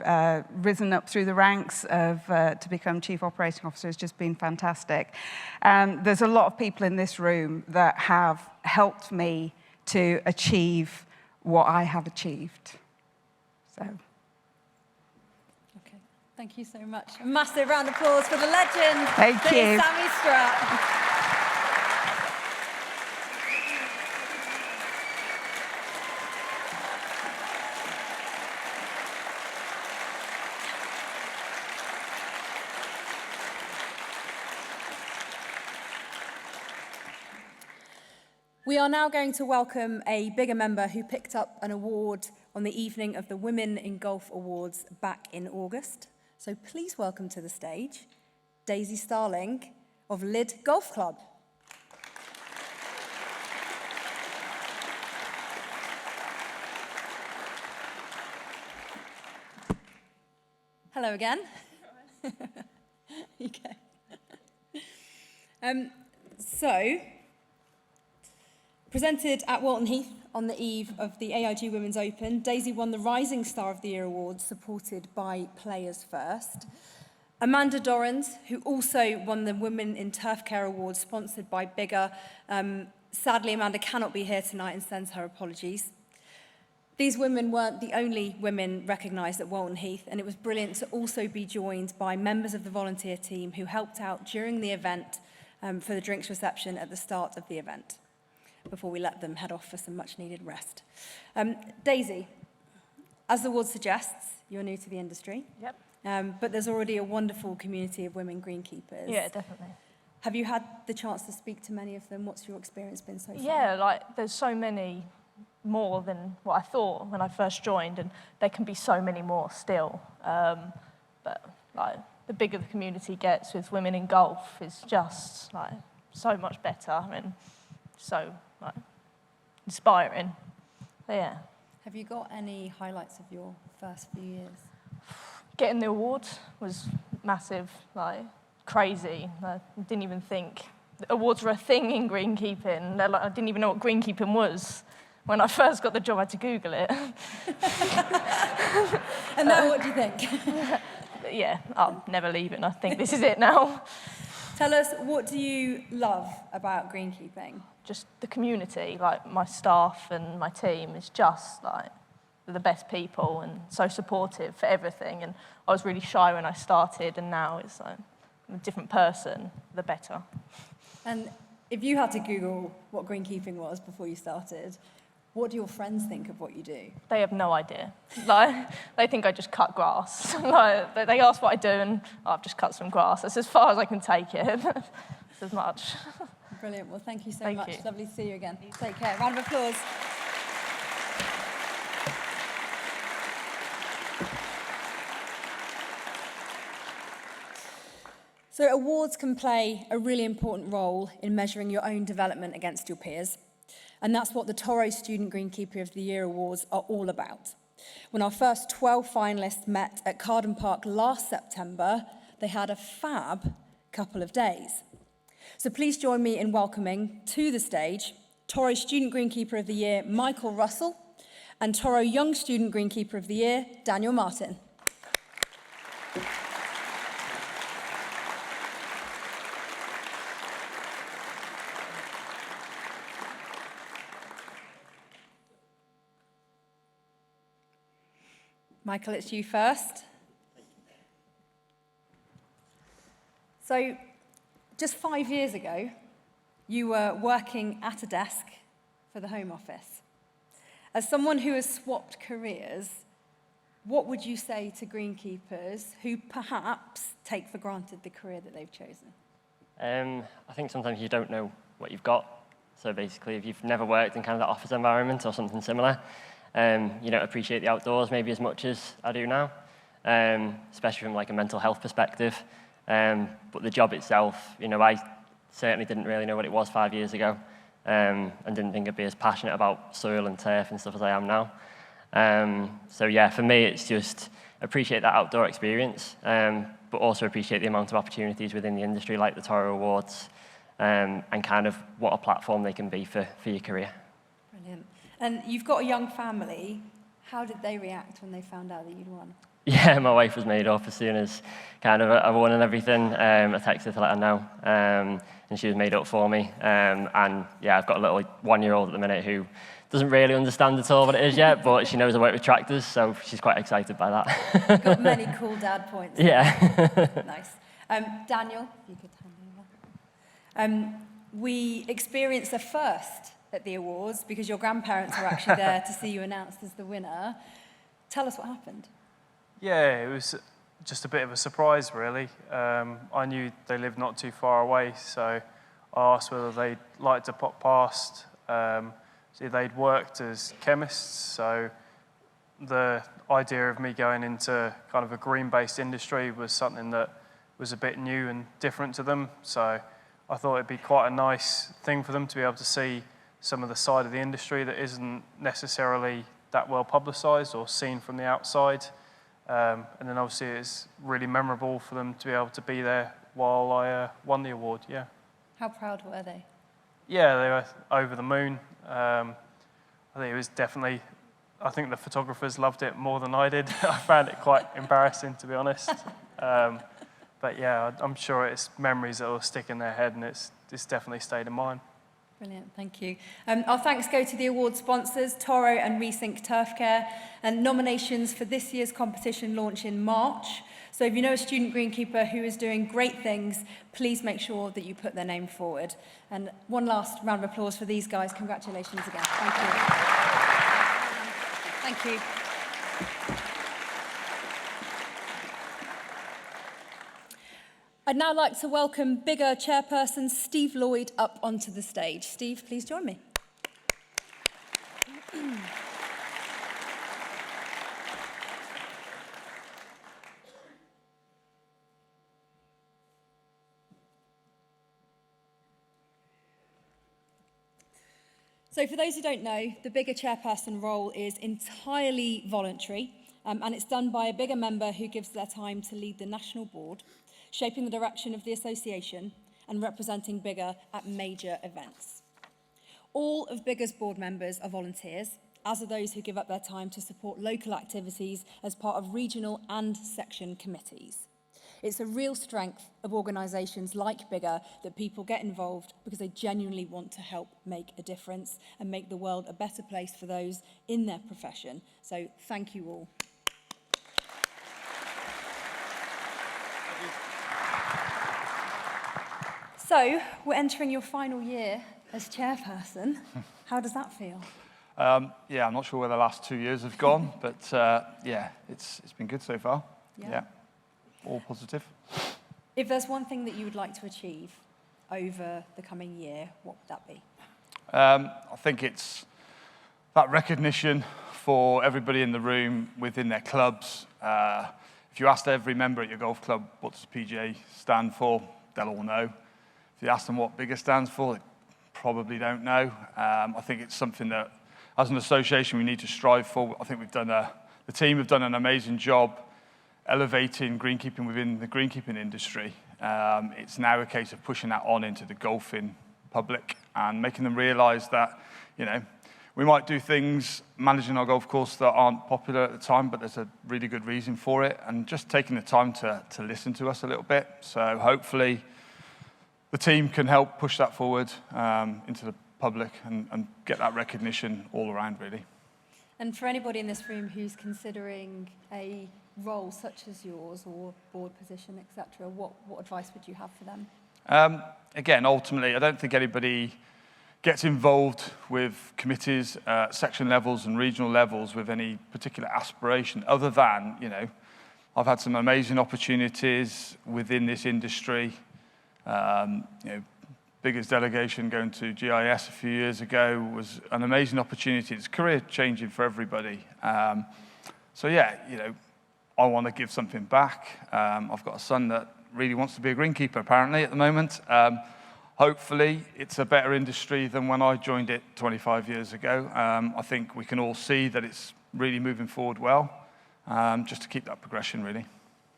risen up through the ranks to become Chief Operating Officer has just been fantastic. And there's a lot of people in this room that have helped me to achieve what I have achieved. So. Thank you so much. A massive round of applause for the legend. Thank you. Sami Strutt. We are now going to welcome a BIGGA member who picked up an award on the evening of the Women in Golf Awards back in August. So please welcome to the stage, Daisy Starling of Lloyd Golf Club. Hello again. Okay. So, presented at Walton Heath on the eve of the AIG Women's Open, Daisy won the Rising Star of the Year award, supported by Players First. Amanda Dorrans, who also won the Women in Turf Care Award, sponsored by BIGGA. Sadly, Amanda cannot be here tonight and sends her apologies. These women weren't the only women recognised at Walton Heath, and it was brilliant to also be joined by members of the volunteer team who helped out during the event for the drinks reception at the start of the event, before we let them head off for some much-needed rest. Daisy, as the word suggests, you're new to the industry. Yep. But there's already a wonderful community of women greenkeepers. Yeah, definitely. Have you had the chance to speak to many of them? What's your experience been so far? Yeah, like there's so many more than what I thought when I first joined, and there can be so many more still. But like the bigger the community gets with women in golf is just like so much better and so like inspiring. So, yeah. Have you got any highlights of your first few years? Getting the award was massive, like crazy. I didn't even think awards were a thing in greenkeeping. Like, I didn't even know what greenkeeping was. When I first got the job, I had to Google it. And now what do you think? Yeah, I'm never leaving. I think this is it now. Tell us, what do you love about greenkeeping? Just the community, like my staff and my team is just like the best people and so supportive for everything. And I was really shy when I started, and now it's like I'm a different person, the better. And if you had to Google what greenkeeping was before you started, what do your friends think of what you do? They have no idea. Like, they think I just cut grass. Like, they ask what I do, and I've just cut some grass. That's as far as I can take it. It's as much. Brilliant. Well, thank you so Thank much. you. Lovely to see you again. Take care. Round of applause. So awards can play a really important role in measuring your own development against your peers. And that's what the Toro Student Greenkeeper of the Year Awards are all about. When our first 12 finalists met at Carden Park last September, they had a fab couple of days. So please join me in welcoming to the stage Toro Student Greenkeeper of the Year, Michael Russell, and Toro Young Student Greenkeeper of the Year, Daniel Martin. Michael, it's you first. So, just 5 years ago, you were working at a desk for the Home Office. As someone who has swapped careers, what would you say to greenkeepers who perhaps take for granted the career that they've chosen? I think sometimes you don't know what you've got. So basically, if you've never worked in kind of that office environment or something similar, you don't appreciate the outdoors maybe as much as I do now, especially from like a mental health perspective. But the job itself, you know, I certainly didn't really know what it was 5 years ago, and didn't think I'd be as passionate about soil and turf and stuff as I am now. So yeah, for me, it's just appreciate that outdoor experience, but also appreciate the amount of opportunities within the industry like the Toro Awards, and kind of what a platform they can be for your career. Brilliant. And you've got a young family. How did they react when they found out that you'd won? Yeah, my wife was made up as soon as kind of I won and everything. I texted to let her know, and she was made up for me. And yeah, I've got a little 1-year-old at the minute who doesn't really understand at all what it is yet, but she knows I work with tractors, so she's quite excited by that. You've got many cool dad points. Yeah. Nice. Daniel, if you could hand over. We experienced a first at the awards because your grandparents were actually there to see you announced as the winner. Tell us what happened. Yeah, it was just a bit of a surprise, really. I knew they lived not too far away, so I asked whether they'd like to pop past. See, they'd worked as chemists, so the idea of me going into kind of a green-based industry was something that was a bit new and different to them. So I thought it'd be quite a nice thing for them to be able to see some of the side of the industry that isn't necessarily that well publicised or seen from the outside. And then obviously it's really memorable for them to be able to be there while I won the award, yeah. How proud were they? Yeah, they were over the moon. I I think it was definitely, I think the photographers loved it more than I did. I found it quite embarrassing, to be honest. But yeah, I'm sure it's memories that will stick in their head, and it's definitely stayed in mind. Brilliant, thank you. Our thanks go to the award sponsors, Toro and Resync Turf Care, and nominations for this year's competition launch in March. So if you know a student greenkeeper who is doing great things, please make sure that you put their name forward. And one last round of applause for these guys. Congratulations again. Thank you. Thank you. I'd now like to welcome BIGGA Chairperson Steve Lloyd up onto the stage. Steve, please join me. So for those who don't know, the BIGGA Chairperson role is entirely voluntary, and it's done by a BIGGA member who gives their time to lead the national board, shaping the direction of the association and representing BIGGA at major events. All of BIGGA's board members are volunteers, as are those who give up their time to support local activities as part of regional and section committees. It's a real strength of organisations like BIGGA that people get involved because they genuinely want to help make a difference and make the world a better place for those in their profession. So thank you all. So, we're entering your final year as chairperson. How does that feel? Yeah, I'm not sure where the last 2 years have gone, but yeah, it's been good so far. Yeah, all positive. If there's one thing that you would like to achieve over the coming year, what would that be? I think it's that recognition for everybody in the room within their clubs. If you asked every member at your golf club what does PGA stand for, they'll all know. If you ask them what BIGGA stands for, they probably don't know. I think it's something that, as an association, we need to strive for. I think the team have done an amazing job elevating greenkeeping within the greenkeeping industry. It's now a case of pushing that on into the golfing public and making them realise that, you know, we might do things managing our golf course that aren't popular at the time, but there's a really good reason for it, and just taking the time to listen to us a little bit. So hopefully the team can help push that forward into the public and get that recognition all around, really. And for anybody in this room who's considering a role such as yours or board position, etc., what advice would you have for them? Again, ultimately, I don't think anybody gets involved with committees, section levels and regional levels with any particular aspiration other than, you know, I've had some amazing opportunities within this industry. You know, BIGGA's delegation going to GIS a few years ago was an amazing opportunity. It's career changing for everybody. So yeah, you know, I want to give something back. I've got a son that really wants to be a greenkeeper apparently at the moment. Hopefully it's a better industry than when I joined it 25 years ago. I think we can all see that it's really moving forward well, just to keep that progression really.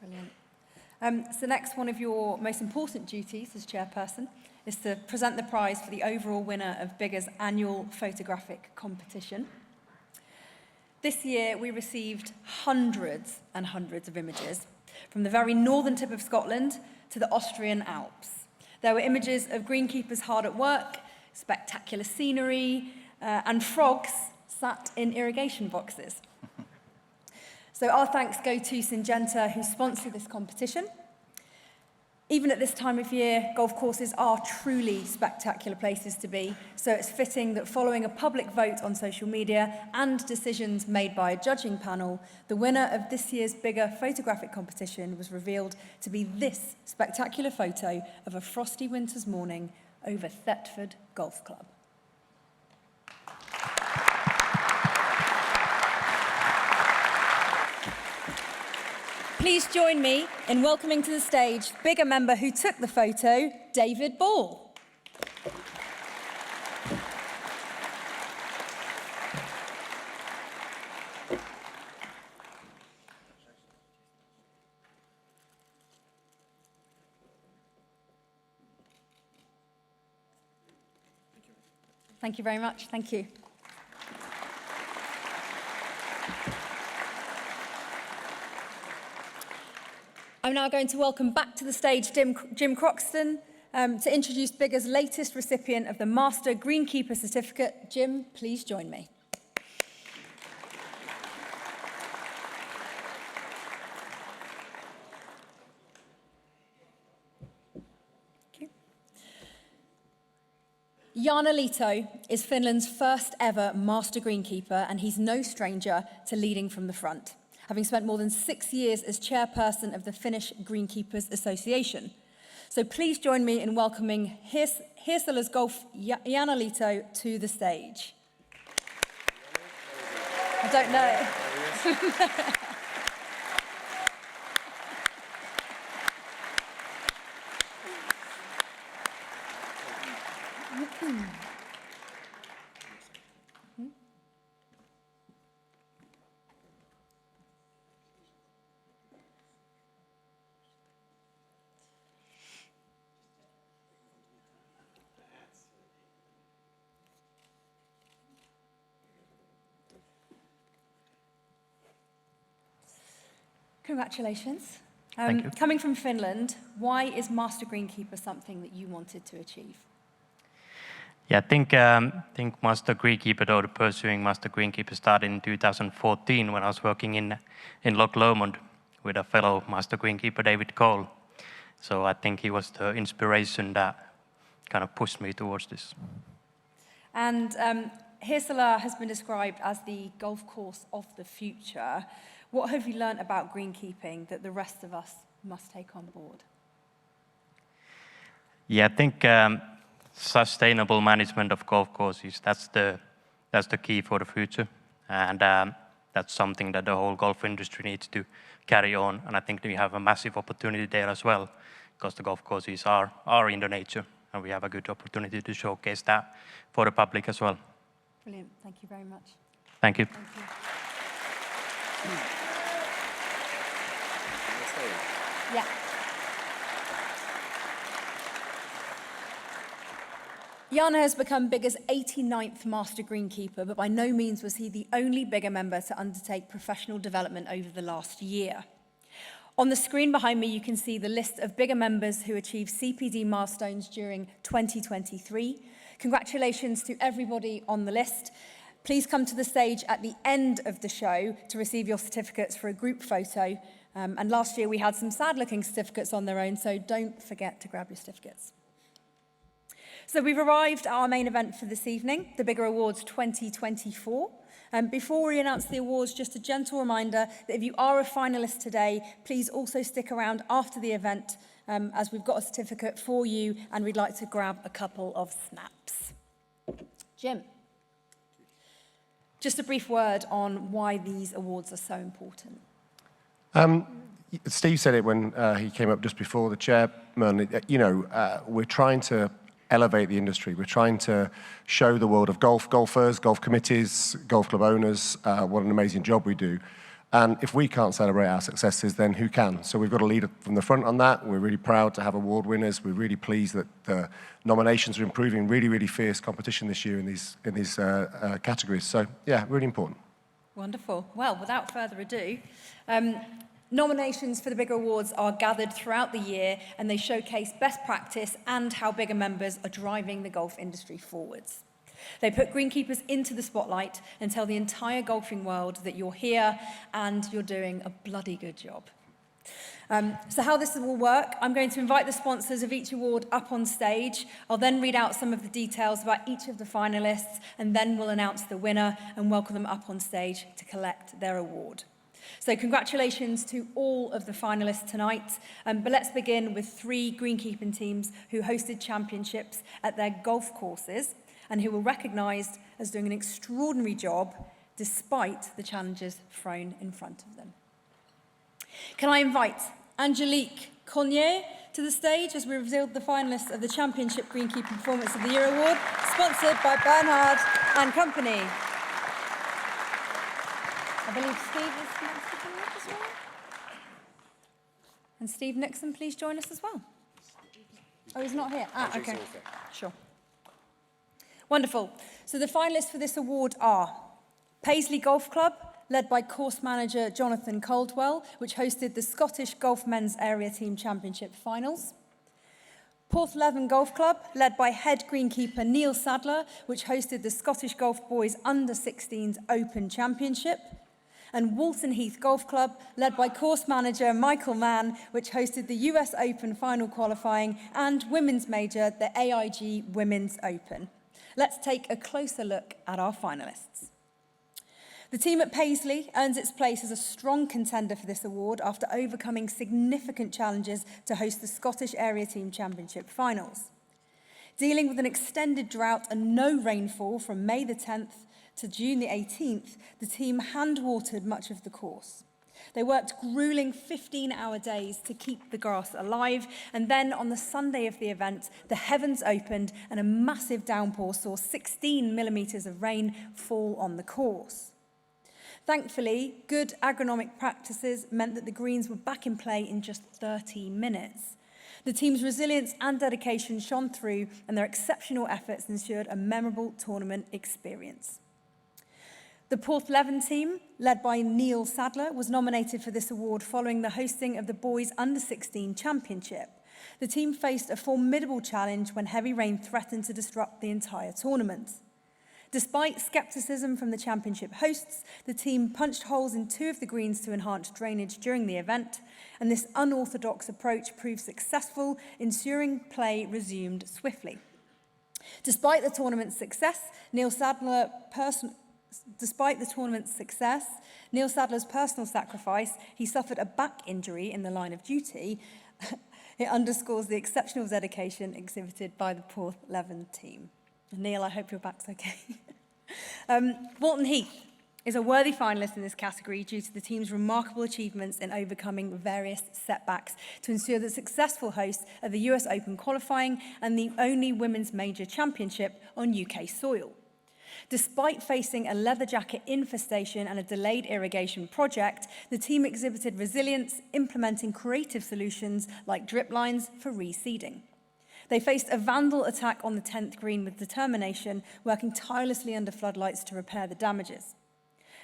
Brilliant. So next, one of your most important duties as chairperson is to present the prize for the overall winner of BIGGA's annual photographic competition. This year, we received hundreds and hundreds of images from the very northern tip of Scotland to the Austrian Alps. There were images of greenkeepers hard at work, spectacular scenery, and frogs sat in irrigation boxes. So our thanks go to Syngenta, who sponsored this competition. Even at this time of year, golf courses are truly spectacular places to be, so it's fitting that following a public vote on social media and decisions made by a judging panel, the winner of this year's BIGGA photographic competition was revealed to be this spectacular photo of a frosty winter's morning over Thetford Golf Club. Please join me in welcoming to the stage BIGGA member who took the photo, David Ball. Thank you very much. Thank you. I'm now going to welcome back to the stage Jim Croxton to introduce BIGGA's latest recipient of the Master Greenkeeper Certificate. Jim, please join me. Janne Lehto is Finland's first ever Master Greenkeeper, and he's no stranger to leading from the front, having spent more than 6 years as chairperson of the Finnish Greenkeepers Association. So please join me in welcoming Hirsela's Golf Janne Lehto to the stage. I don't know. Congratulations. Thank you. Coming from Finland, why is Master Greenkeeper something that you wanted to achieve? Yeah, I think Master Greenkeeper, or pursuing Master Greenkeeper, started in 2014 when I was working in Loch Lomond with a fellow Master Greenkeeper, David Cole. So I think he was the inspiration that kind of pushed me towards this. And Hirsela has been described as the golf course of the future. What have you learned about greenkeeping that the rest of us must take on board? Yeah, I think sustainable management of golf courses, that's the key for the future. And that's something that the whole golf industry needs to carry on. And I think we have a massive opportunity there as well, because the golf courses are in the nature, and we have a good opportunity to showcase that for the public as well. Brilliant. Thank you very much. Thank you. Thank you. Yeah. Janne has become BIGGA's 89th Master Greenkeeper, but by no means was he the only BIGGA member to undertake professional development over the last year. On the screen behind me, you can see the list of BIGGA members who achieved CPD milestones during 2023. Congratulations to everybody on the list. Please come to the stage at the end of the show to receive your certificates for a group photo. And last year we had some sad-looking certificates on their own, so don't forget to grab your certificates. So we've arrived at our main event for this evening, the BIGGA Awards 2024. Before we announce the awards, just a gentle reminder that if you are a finalist today, please also stick around after the event, as we've got a certificate for you and we'd like to grab a couple of snaps. Jim, just a brief word on why these awards are so important. Steve said it when he came up just before, the chairman. We're trying to elevate the industry. We're trying to show the world of golfers, golf committees, golf club owners, what an amazing job we do. And if we can't celebrate our successes, then who can? So we've got to lead from the front on that. We're really proud to have award winners. We're really pleased that the nominations are improving. Really, really fierce competition this year in these categories. So yeah, really important. Wonderful. Well, without further ado, nominations for the BIGGA Awards are gathered throughout the year, and they showcase best practice and how BIGGA members are driving the golf industry forwards. They put greenkeepers into the spotlight and tell the entire golfing world that you're here and you're doing a bloody good job. So how this will work, I'm going to invite the sponsors of each award up on stage. I'll then read out some of the details about each of the finalists, and then we'll announce the winner and welcome them up on stage to collect their award. So congratulations to all of the finalists tonight. But let's begin with 3 greenkeeping teams who hosted championships at their golf courses and who were recognised as doing an extraordinary job despite the challenges thrown in front of them. Can I invite Angelique Connier to the stage as we revealed the finalists of the Championship Greenkeeping Performance of the Year Award, sponsored by Bernhard and Company. I believe Steve is next to come up as well. And Steve Nixon, please join us as well. Oh, he's not here. Ah, okay. Sure. Wonderful. So the finalists for this award are Paisley Golf Club, led by course manager Jonathan Caldwell, which hosted the Scottish Golf Men's Area Team Championship finals. Porthleven Golf Club, led by head greenkeeper Neil Sadler, which hosted the Scottish Golf Boys Under-16s Open Championship. And Walton Heath Golf Club, led by course manager Michael Mann, which hosted the US Open final qualifying and women's major, the AIG Women's Open. Let's take a closer look at our finalists. The team at Paisley earns its place as a strong contender for this award after overcoming significant challenges to host the Scottish Area Team Championship finals. Dealing with an extended drought and no rainfall from May the 10th to June the 18th, the team hand-watered much of the course. They worked grueling 15-hour days to keep the grass alive, and then on the Sunday of the event, the heavens opened and a massive downpour saw 16 millimetres of rain fall on the course. Thankfully, good agronomic practices meant that the greens were back in play in just 30 minutes. The team's resilience and dedication shone through, and their exceptional efforts ensured a memorable tournament experience. The Porthleven team, led by Neil Sadler, was nominated for this award following the hosting of the Boys Under-16 Championship. The team faced a formidable challenge when heavy rain threatened to disrupt the entire tournament. Despite scepticism from the championship hosts, the team punched holes in 2 of the greens to enhance drainage during the event, and this unorthodox approach proved successful, ensuring play resumed swiftly. Despite the tournament's success, Neil Sadler's personal sacrifice, he suffered a back injury in the line of duty. It underscores the exceptional dedication exhibited by the Porthleven team. Neil, I hope your back's okay. Walton Heath is a worthy finalist in this category due to the team's remarkable achievements in overcoming various setbacks to ensure the successful host of the US Open qualifying and the only women's major championship on UK soil. Despite facing a leather jacket infestation and a delayed irrigation project, the team exhibited resilience, implementing creative solutions like drip lines for reseeding. They faced a vandal attack on the 10th green with determination, working tirelessly under floodlights to repair the damages.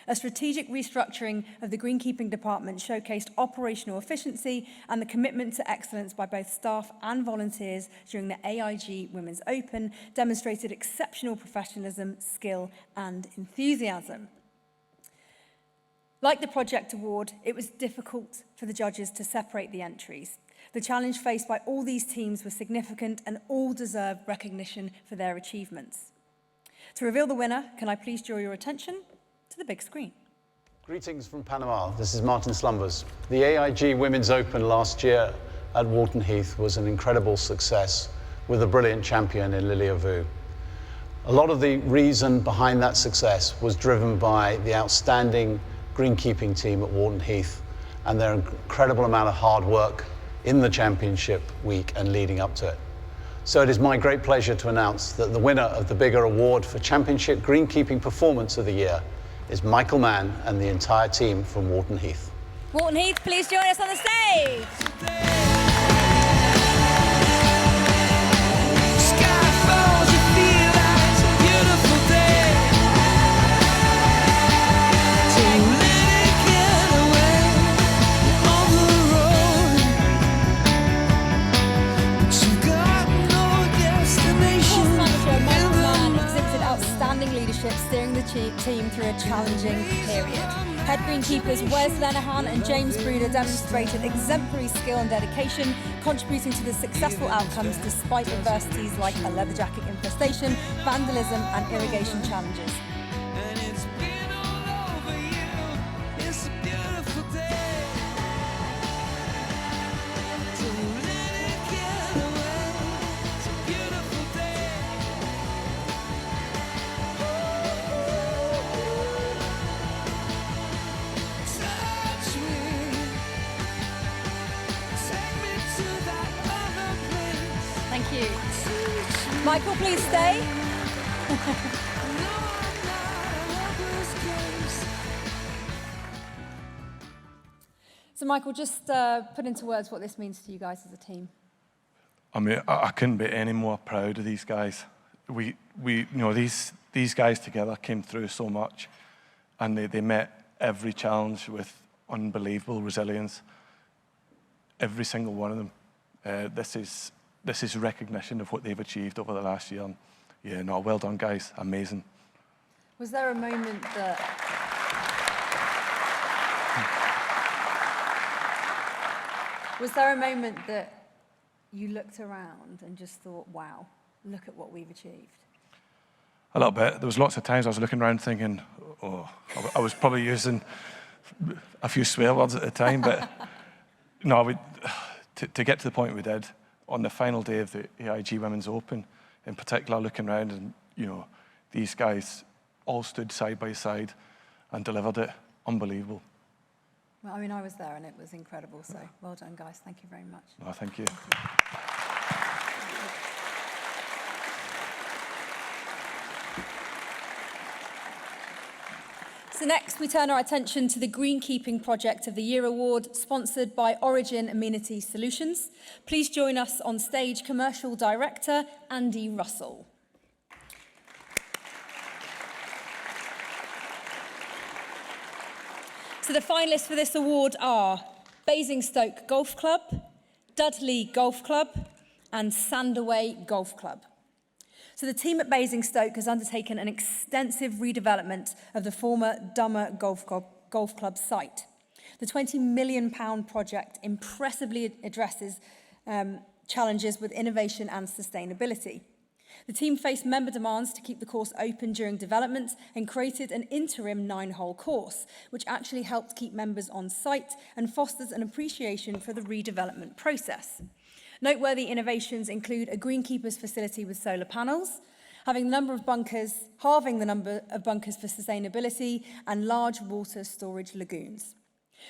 A strategic restructuring of the greenkeeping department showcased operational efficiency and the commitment to excellence by both staff and volunteers during the AIG Women's Open demonstrated exceptional professionalism, skill, and enthusiasm. Like the project award, it was difficult for the judges to separate the entries. The challenge faced by all these teams was significant and all deserve recognition for their achievements. To reveal the winner, can I please draw your attention to the big screen? Greetings from Panama. This is Martin Slumbers. The AIG Women's Open last year at Walton Heath was an incredible success with a brilliant champion in Lilia Vu. A lot of the reason behind that success was driven by the outstanding greenkeeping team at Walton Heath and their incredible amount of hard work in the championship week and leading up to it. So it is my great pleasure to announce that the winner of the BIGGA Award for Championship Greenkeeping Performance of the Year is Michael Mann and the entire team from Walton Heath. Walton Heath, please join us on the stage. Steering the team through a challenging period. Head Greenkeepers Wes Lenihan and James Bruder demonstrated exemplary skill and dedication, contributing to the successful outcomes despite adversities like a leather jacket infestation, vandalism and irrigation challenges. Thank you. Michael, please stay. So Michael, just put into words what this means to you guys as a team. I mean, I couldn't be any more proud of these guys. We you know, these guys together came through so much, and they met every challenge with unbelievable resilience. Every single one of them. This is recognition of what they've achieved over the last year. And yeah, no, well done, guys. Amazing. Was there a moment that... Was there a moment that you looked around and just thought, wow, look at what we've achieved? A little bit. There was lots of times I was looking around thinking, oh, I was probably using a few swear words at the time, but no, to get to the point we did, on the final day of the AIG Women's Open, in particular, looking around and, you know, these guys all stood side by side and delivered it. Unbelievable. Well, I mean, I was there and it was incredible, so well done, guys. Thank you very much. No, thank you. So next, we turn our attention to the Greenkeeping Project of the Year Award, sponsored by Origin Amenity Solutions. Please join us on stage, Commercial Director Andy Russell. So the finalists for this award are Basingstoke Golf Club, Dudley Golf Club, and Sandaway Golf Club. So the team at Basingstoke has undertaken an extensive redevelopment of the former Dummer Golf Club site. The £20 million project impressively addresses challenges with innovation and sustainability. The team faced member demands to keep the course open during development and created an interim 9-hole course, which actually helped keep members on site and fosters an appreciation for the redevelopment process. Noteworthy innovations include a Greenkeepers facility with solar panels, halving the number of bunkers for sustainability, and large water storage lagoons.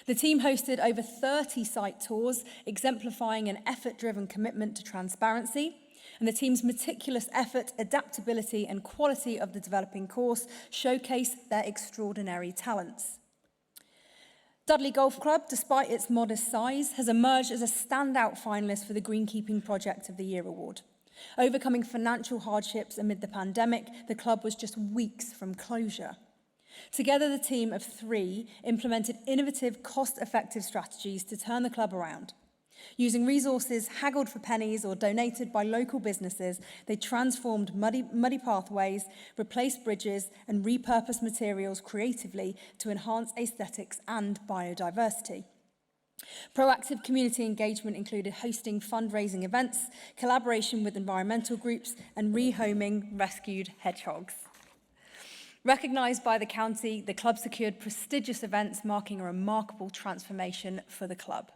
The team hosted over 30 site tours, exemplifying an effort-driven commitment to transparency, and the team's meticulous effort, adaptability, and quality of the developing course showcase their extraordinary talents. Dudley Golf Club, despite its modest size, has emerged as a standout finalist for the Greenkeeping Project of the Year Award. Overcoming financial hardships amid the pandemic, the club was just weeks from closure. Together, the team of 3 implemented innovative, cost-effective strategies to turn the club around. Using resources haggled for pennies or donated by local businesses, they transformed muddy pathways, replaced bridges, and repurposed materials creatively to enhance aesthetics and biodiversity. Proactive community engagement included hosting fundraising events, collaboration with environmental groups, and rehoming rescued hedgehogs. Recognised by the county, the club secured prestigious events marking a remarkable transformation for the club.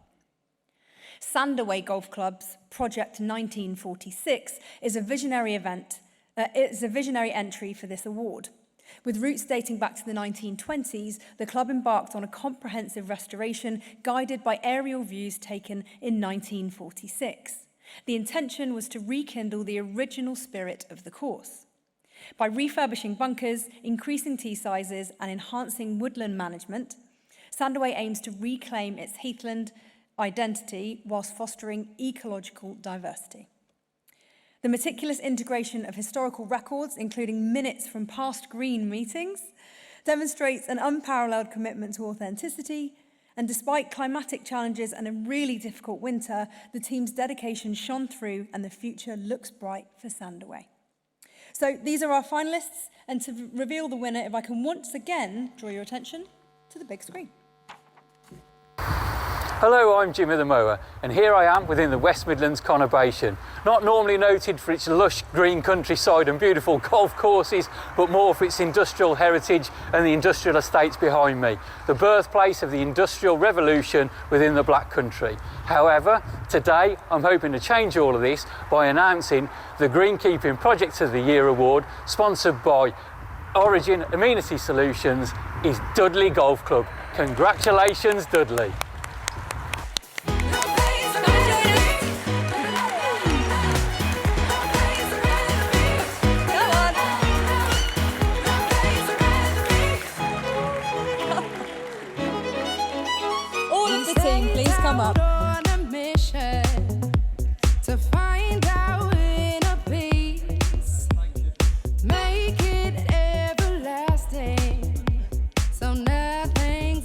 Sandaway Golf Club's Project 1946 is a visionary entry for this award. With roots dating back to the 1920s, the club embarked on a comprehensive restoration guided by aerial views taken in 1946. The intention was to rekindle the original spirit of the course. By refurbishing bunkers, increasing tee sizes, and enhancing woodland management, Sandaway aims to reclaim its heathland identity whilst fostering ecological diversity. The meticulous integration of historical records, including minutes from past green meetings, demonstrates an unparalleled commitment to authenticity, and despite climatic challenges and a really difficult winter, the team's dedication shone through and the future looks bright for Sandaway. So these are our finalists, and to reveal the winner, if I can once again draw your attention to the big screen. Hello, I'm Jimmy the Mower, and here I am within the West Midlands conurbation. Not normally noted for its lush green countryside and beautiful golf courses, but more for its industrial heritage and the industrial estates behind me, the birthplace of the Industrial Revolution within the Black Country. However, today I'm hoping to change all of this by announcing the Greenkeeping Project of the Year Award, sponsored by Origin Amenity Solutions, is Dudley Golf Club. Congratulations, Dudley. Come up. On a mission to find our inner peace, make it everlasting, so nothing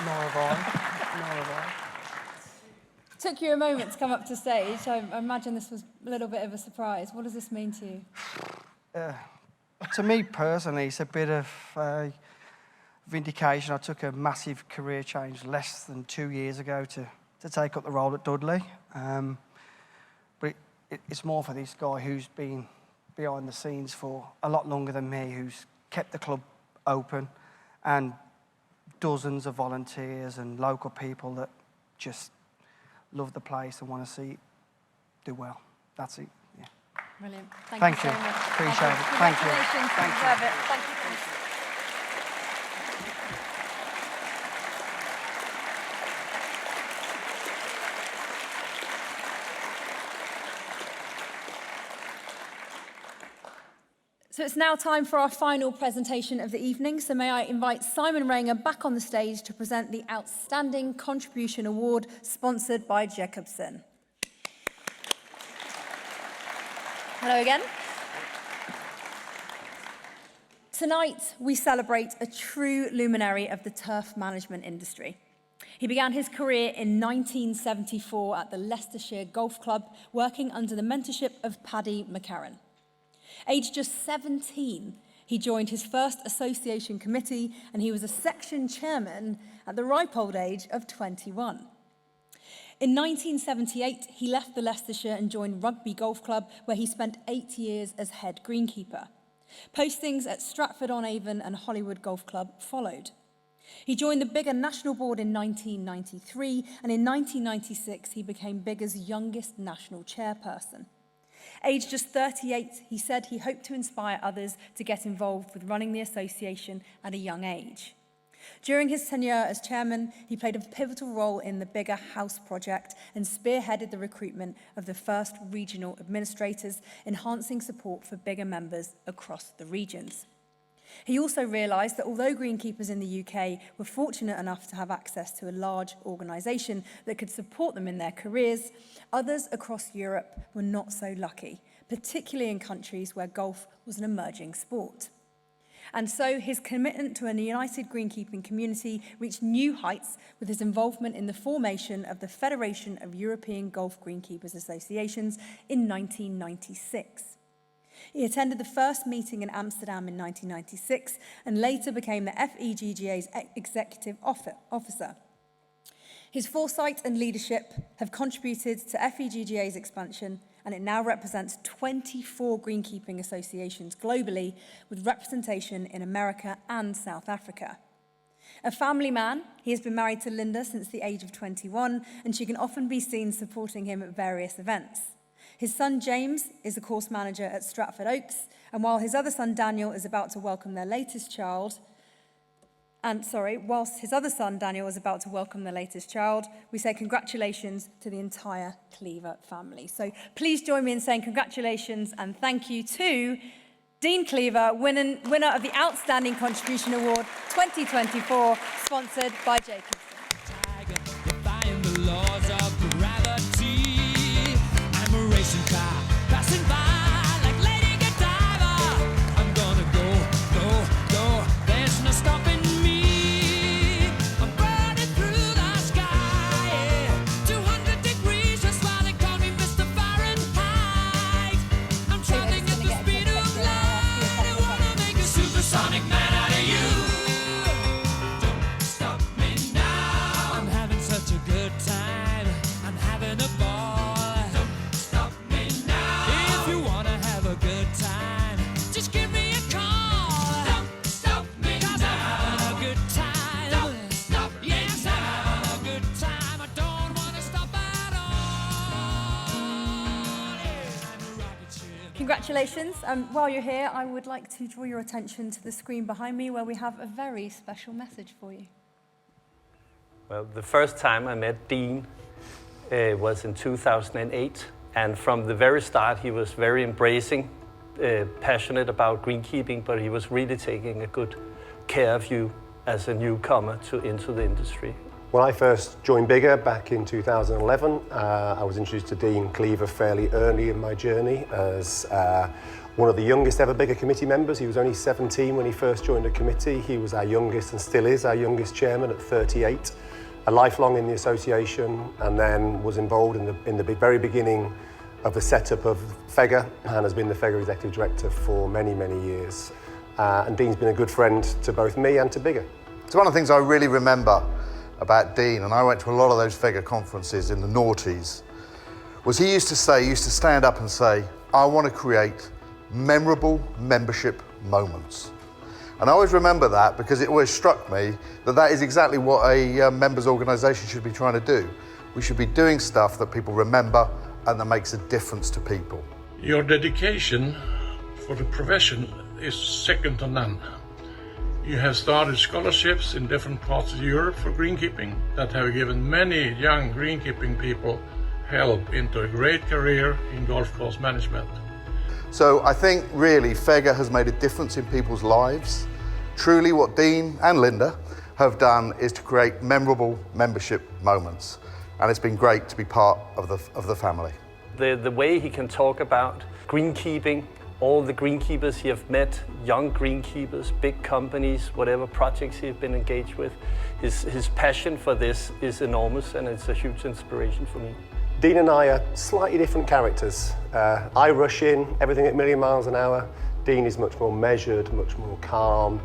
Nor have I. Nor have I. Took you a moment to come up to stage. I imagine this was a little bit of a surprise. What does this mean to you? To me personally, it's a bit of vindication. I took a massive career change less than 2 years ago to take up the role at Dudley. But it's more for this guy who's been behind the scenes for a lot longer than me, who's kept the club open, and dozens of volunteers and local people that just love the place and want to see it do well. That's it. Yeah. Brilliant. Thank you you. so much. Appreciate it. Thank you. Congratulations. Thank You you. deserve it. Thank you. So it's now time for our final presentation of the evening. So may I invite Simon Rainger back on the stage to present the Outstanding Contribution Award sponsored by Jacobsen. Hello again. Tonight, we celebrate a true luminary of the turf management industry. He began his career in 1974 at the Leicestershire Golf Club, working under the mentorship of Paddy McCarran. Aged just 17, he joined his first association committee, and he was a section chairman at the ripe old age of 21. In 1978, he left the Leicestershire and joined Rugby Golf Club, where he spent 8 years as head greenkeeper. Postings at Stratford-on-Avon and Hollywood Golf Club followed. He joined the BIGGA National Board in 1993, and in 1996, he became BIGGA's youngest national chairperson. Aged just 38, he said he hoped to inspire others to get involved with running the association at a young age. During his tenure as chairman, he played a pivotal role in the BIGGA House project and spearheaded the recruitment of the first regional administrators, enhancing support for BIGGA members across the regions. He also realised that although greenkeepers in the UK were fortunate enough to have access to a large organisation that could support them in their careers, others across Europe were not so lucky, particularly in countries where golf was an emerging sport. And so his commitment to a united greenkeeping community reached new heights with his involvement in the formation of the Federation of European Golf Greenkeepers Associations in 1996. He attended the first meeting in Amsterdam in 1996 and later became the FEGGA's executive officer. His foresight and leadership have contributed to FEGGA's expansion, and it now represents 24 greenkeeping associations globally with representation in America and South Africa. A family man, he has been married to Linda since the age of 21, and she can often be seen supporting him at various events. His son James is a course manager at Stratford Oaks, and while his other son Daniel is about to welcome their latest child, whilst his other son Daniel is about to welcome their latest child, we say congratulations to the entire Cleaver family. So please join me in saying congratulations and thank you to Dean Cleaver, winner of the Outstanding Contribution Award 2024, sponsored by Jacobsen. Passing by like Lady Godiva. I'm gonna go, there's no stopping me. I'm burning through the sky, yeah. 200 degrees, just why they call me Mr. Fahrenheit. I'm traveling at the speed of light. I wanna make a supersonic man out of you. Don't stop me now. I'm having such a good time. I'm having a ball. Just give me a call. Don't stop me now. I'm having a good time. Don't stop me yes, now. I'm having a good time. I don't want to stop at all. I'm a rocket ship. Congratulations. While you're here, I would like to draw your attention to the screen behind me where we have a very special message for you. Well, the first time I met Dean was in 2008. And from the very start, he was very embracing, passionate about greenkeeping, but he was really taking a good care of you as a newcomer into the industry. When I first joined BIGGA back in 2011, I was introduced to Dean Cleaver fairly early in my journey as one of the youngest ever BIGGA committee members. He was only 17 when he first joined the committee. He was our youngest and still is our youngest chairman at 38. A lifelong in the association, and then was involved in the very beginning of the setup of FEGA and has been the FEGA Executive Director for many, many years. And Dean's been a good friend to both me and to BIGGA. It's one of the things I really remember about Dean, and I went to a lot of those FEGA conferences in the noughties, was he used to stand up and say, I want to create memorable membership moments. And I always remember that because it always struck me that that is exactly what a members organisation should be trying to do. We should be doing stuff that people remember and that makes a difference to people. Your dedication for the profession is second to none. You have started scholarships in different parts of Europe for greenkeeping that have given many young greenkeeping people help into a great career in golf course management. So I think really FEGA has made a difference in people's lives. Truly what Dean and Linda have done is to create memorable membership moments. And it's been great to be part of the family. The way he can talk about greenkeeping, all the greenkeepers he have met, young greenkeepers, big companies, whatever projects he's been engaged with, his passion for this is enormous and it's a huge inspiration for me. Dean and I are slightly different characters. I rush in, everything at a million miles an hour. Dean is much more measured, much more calm,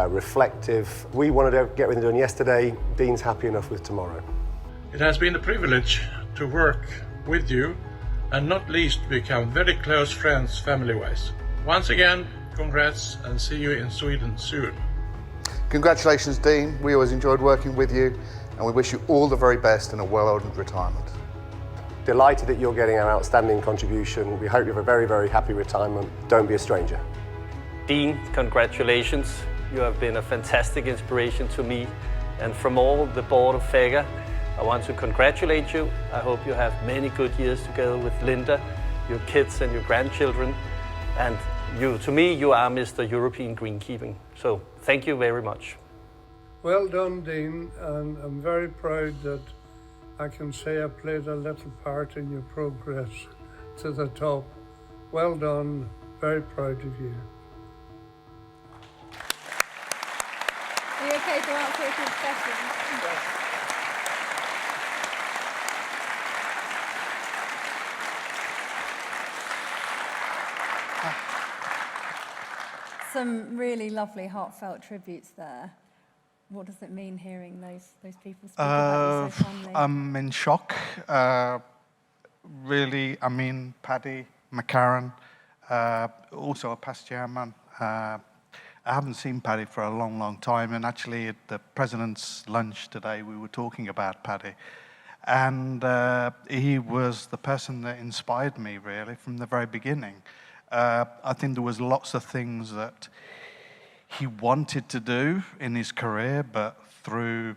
reflective. We wanted to get everything done yesterday. Dean's happy enough with tomorrow. It has been a privilege to work with you and not least become very close friends family-wise. Once again, congrats and see you in Sweden soon. Congratulations, Dean. We always enjoyed working with you and we wish you all the very best in a well-earned retirement. Delighted that you're getting our outstanding contribution. We hope you have a very, very happy retirement. Don't be a stranger. Dean, congratulations. You have been a fantastic inspiration to me and from all the board of FEGA. I want to congratulate you. I hope you have many good years together with Linda, your kids and your grandchildren. And you, to me, you are Mr. European Greenkeeping. So thank you very much. Well done, Dean, and I'm very proud that I can say I played a little part in your progress to the top. Well done, very proud of you. Are you okay to answer a few questions? Some really lovely, heartfelt tributes there. What does it mean hearing those people speak about you so fondly? I'm in shock. Really, I mean, Paddy McCarran, also a past chairman. I haven't seen Paddy for a long, long time, and actually at the President's lunch today, we were talking about Paddy. And he was the person that inspired me, really, from the very beginning. I think there was lots of things that he wanted to do in his career, but through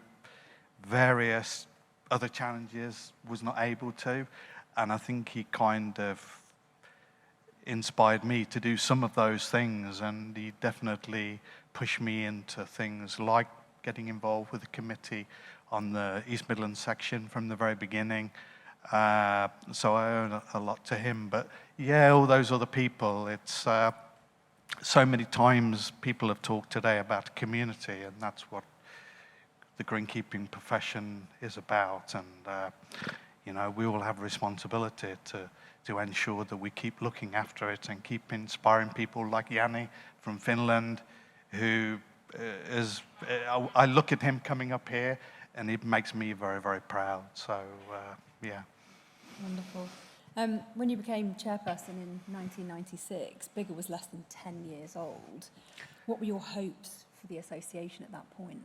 various other challenges was not able to. And I think he kind of inspired me to do some of those things, and he definitely pushed me into things like getting involved with the committee on the East Midlands section from the very beginning. So I owe a lot to him. But yeah, all those other people, it's so many times people have talked today about community, and that's what the greenkeeping profession is about. And you know, we all have a responsibility to ensure that we keep looking after it and keep inspiring people like Janne from Finland, who is, I look at him coming up here and it makes me very, very proud. So, yeah. Wonderful. When you became chairperson in 1996, BIGGA was less than 10 years old. What were your hopes for the association at that point?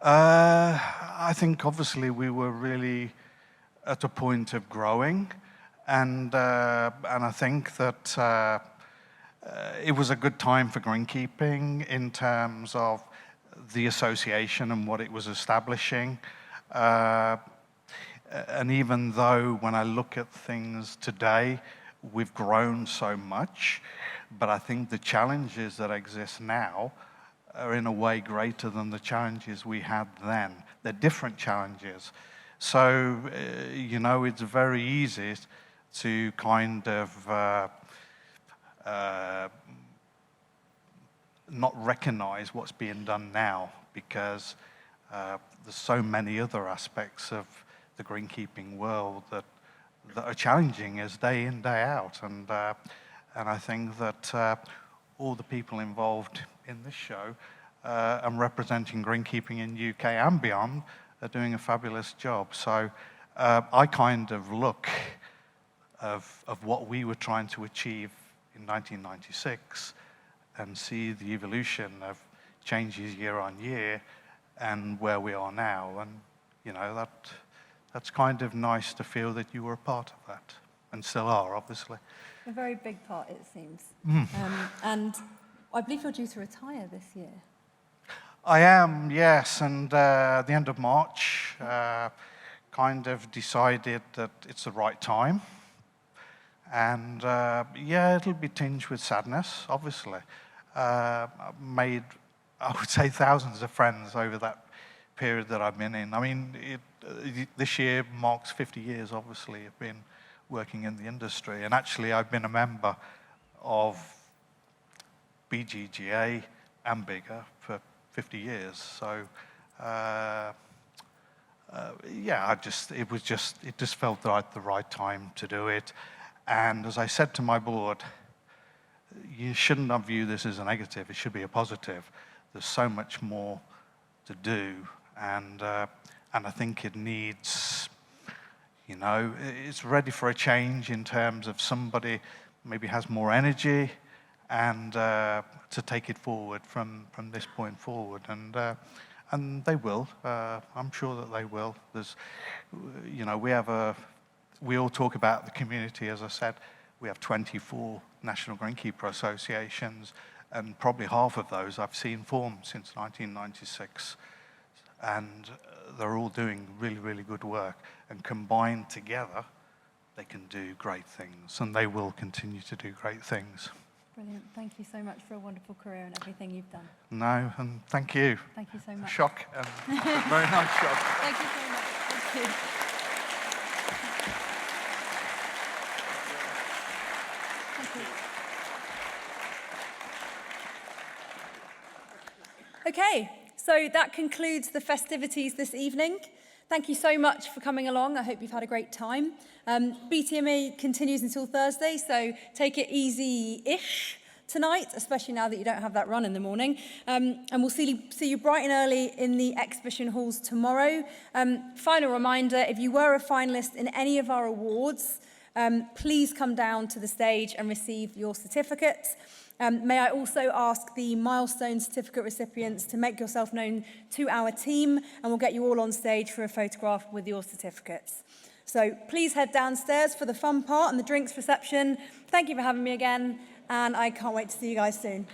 I think obviously we were really at a point of growing, and I think that it was a good time for greenkeeping in terms of the association and what it was establishing. And even though when I look at things today, we've grown so much, but I think the challenges that exist now are in a way greater than the challenges we had then. They're different challenges. So, you know, it's very easy to kind of not recognize what's being done now, because there's so many other aspects of the greenkeeping world that are challenging as day in, day out. And I think that all the people involved in this show and representing greenkeeping in UK and beyond are doing a fabulous job. So I kind of look of what we were trying to achieve in 1996 and see the evolution of changes year on year and where we are now. And, you know, that's kind of nice to feel that you were a part of that, and still are, obviously. A very big part, it seems. Mm. And I believe you're due to retire this year. I am, yes, and at the end of March, kind of decided that it's the right time. And yeah, it'll be tinged with sadness, obviously. I've made, I would say, thousands of friends over that period that I've been in. I mean, this year marks 50 years, obviously, of been working in the industry. And actually, I've been a member of BGGA and BIGGA for 50 years. So, yeah, it just felt like the right time to do it. And as I said to my board, you shouldn't not view this as a negative. It should be a positive. There's so much more to do, and I think it needs, you know, it's ready for a change in terms of somebody maybe has more energy and to take it forward from this point forward, and they will. I'm sure that they will. There's, you know, we all talk about the community. As I said, we have 24 national greenkeeper associations, and probably half of those I've seen formed since 1996. And they're all doing really, really good work. And combined together, they can do great things, and they will continue to do great things. Brilliant. Thank you so much for a wonderful career and everything you've done. No, and thank you. Thank you so much. Shock, and very nice shock. Thank you so much. Thank you. Okay, so that concludes the festivities this evening. Thank you so much for coming along. I hope you've had a great time. BTMA continues until Thursday, so take it easy-ish tonight, especially now that you don't have that run in the morning. And we'll see you bright and early in the exhibition halls tomorrow. Final reminder, if you were a finalist in any of our awards, please come down to the stage and receive your certificate. May I also ask the milestone certificate recipients to make yourself known to our team, and we'll get you all on stage for a photograph with your certificates. So please head downstairs for the fun part and the drinks reception. Thank you for having me again, and I can't wait to see you guys soon.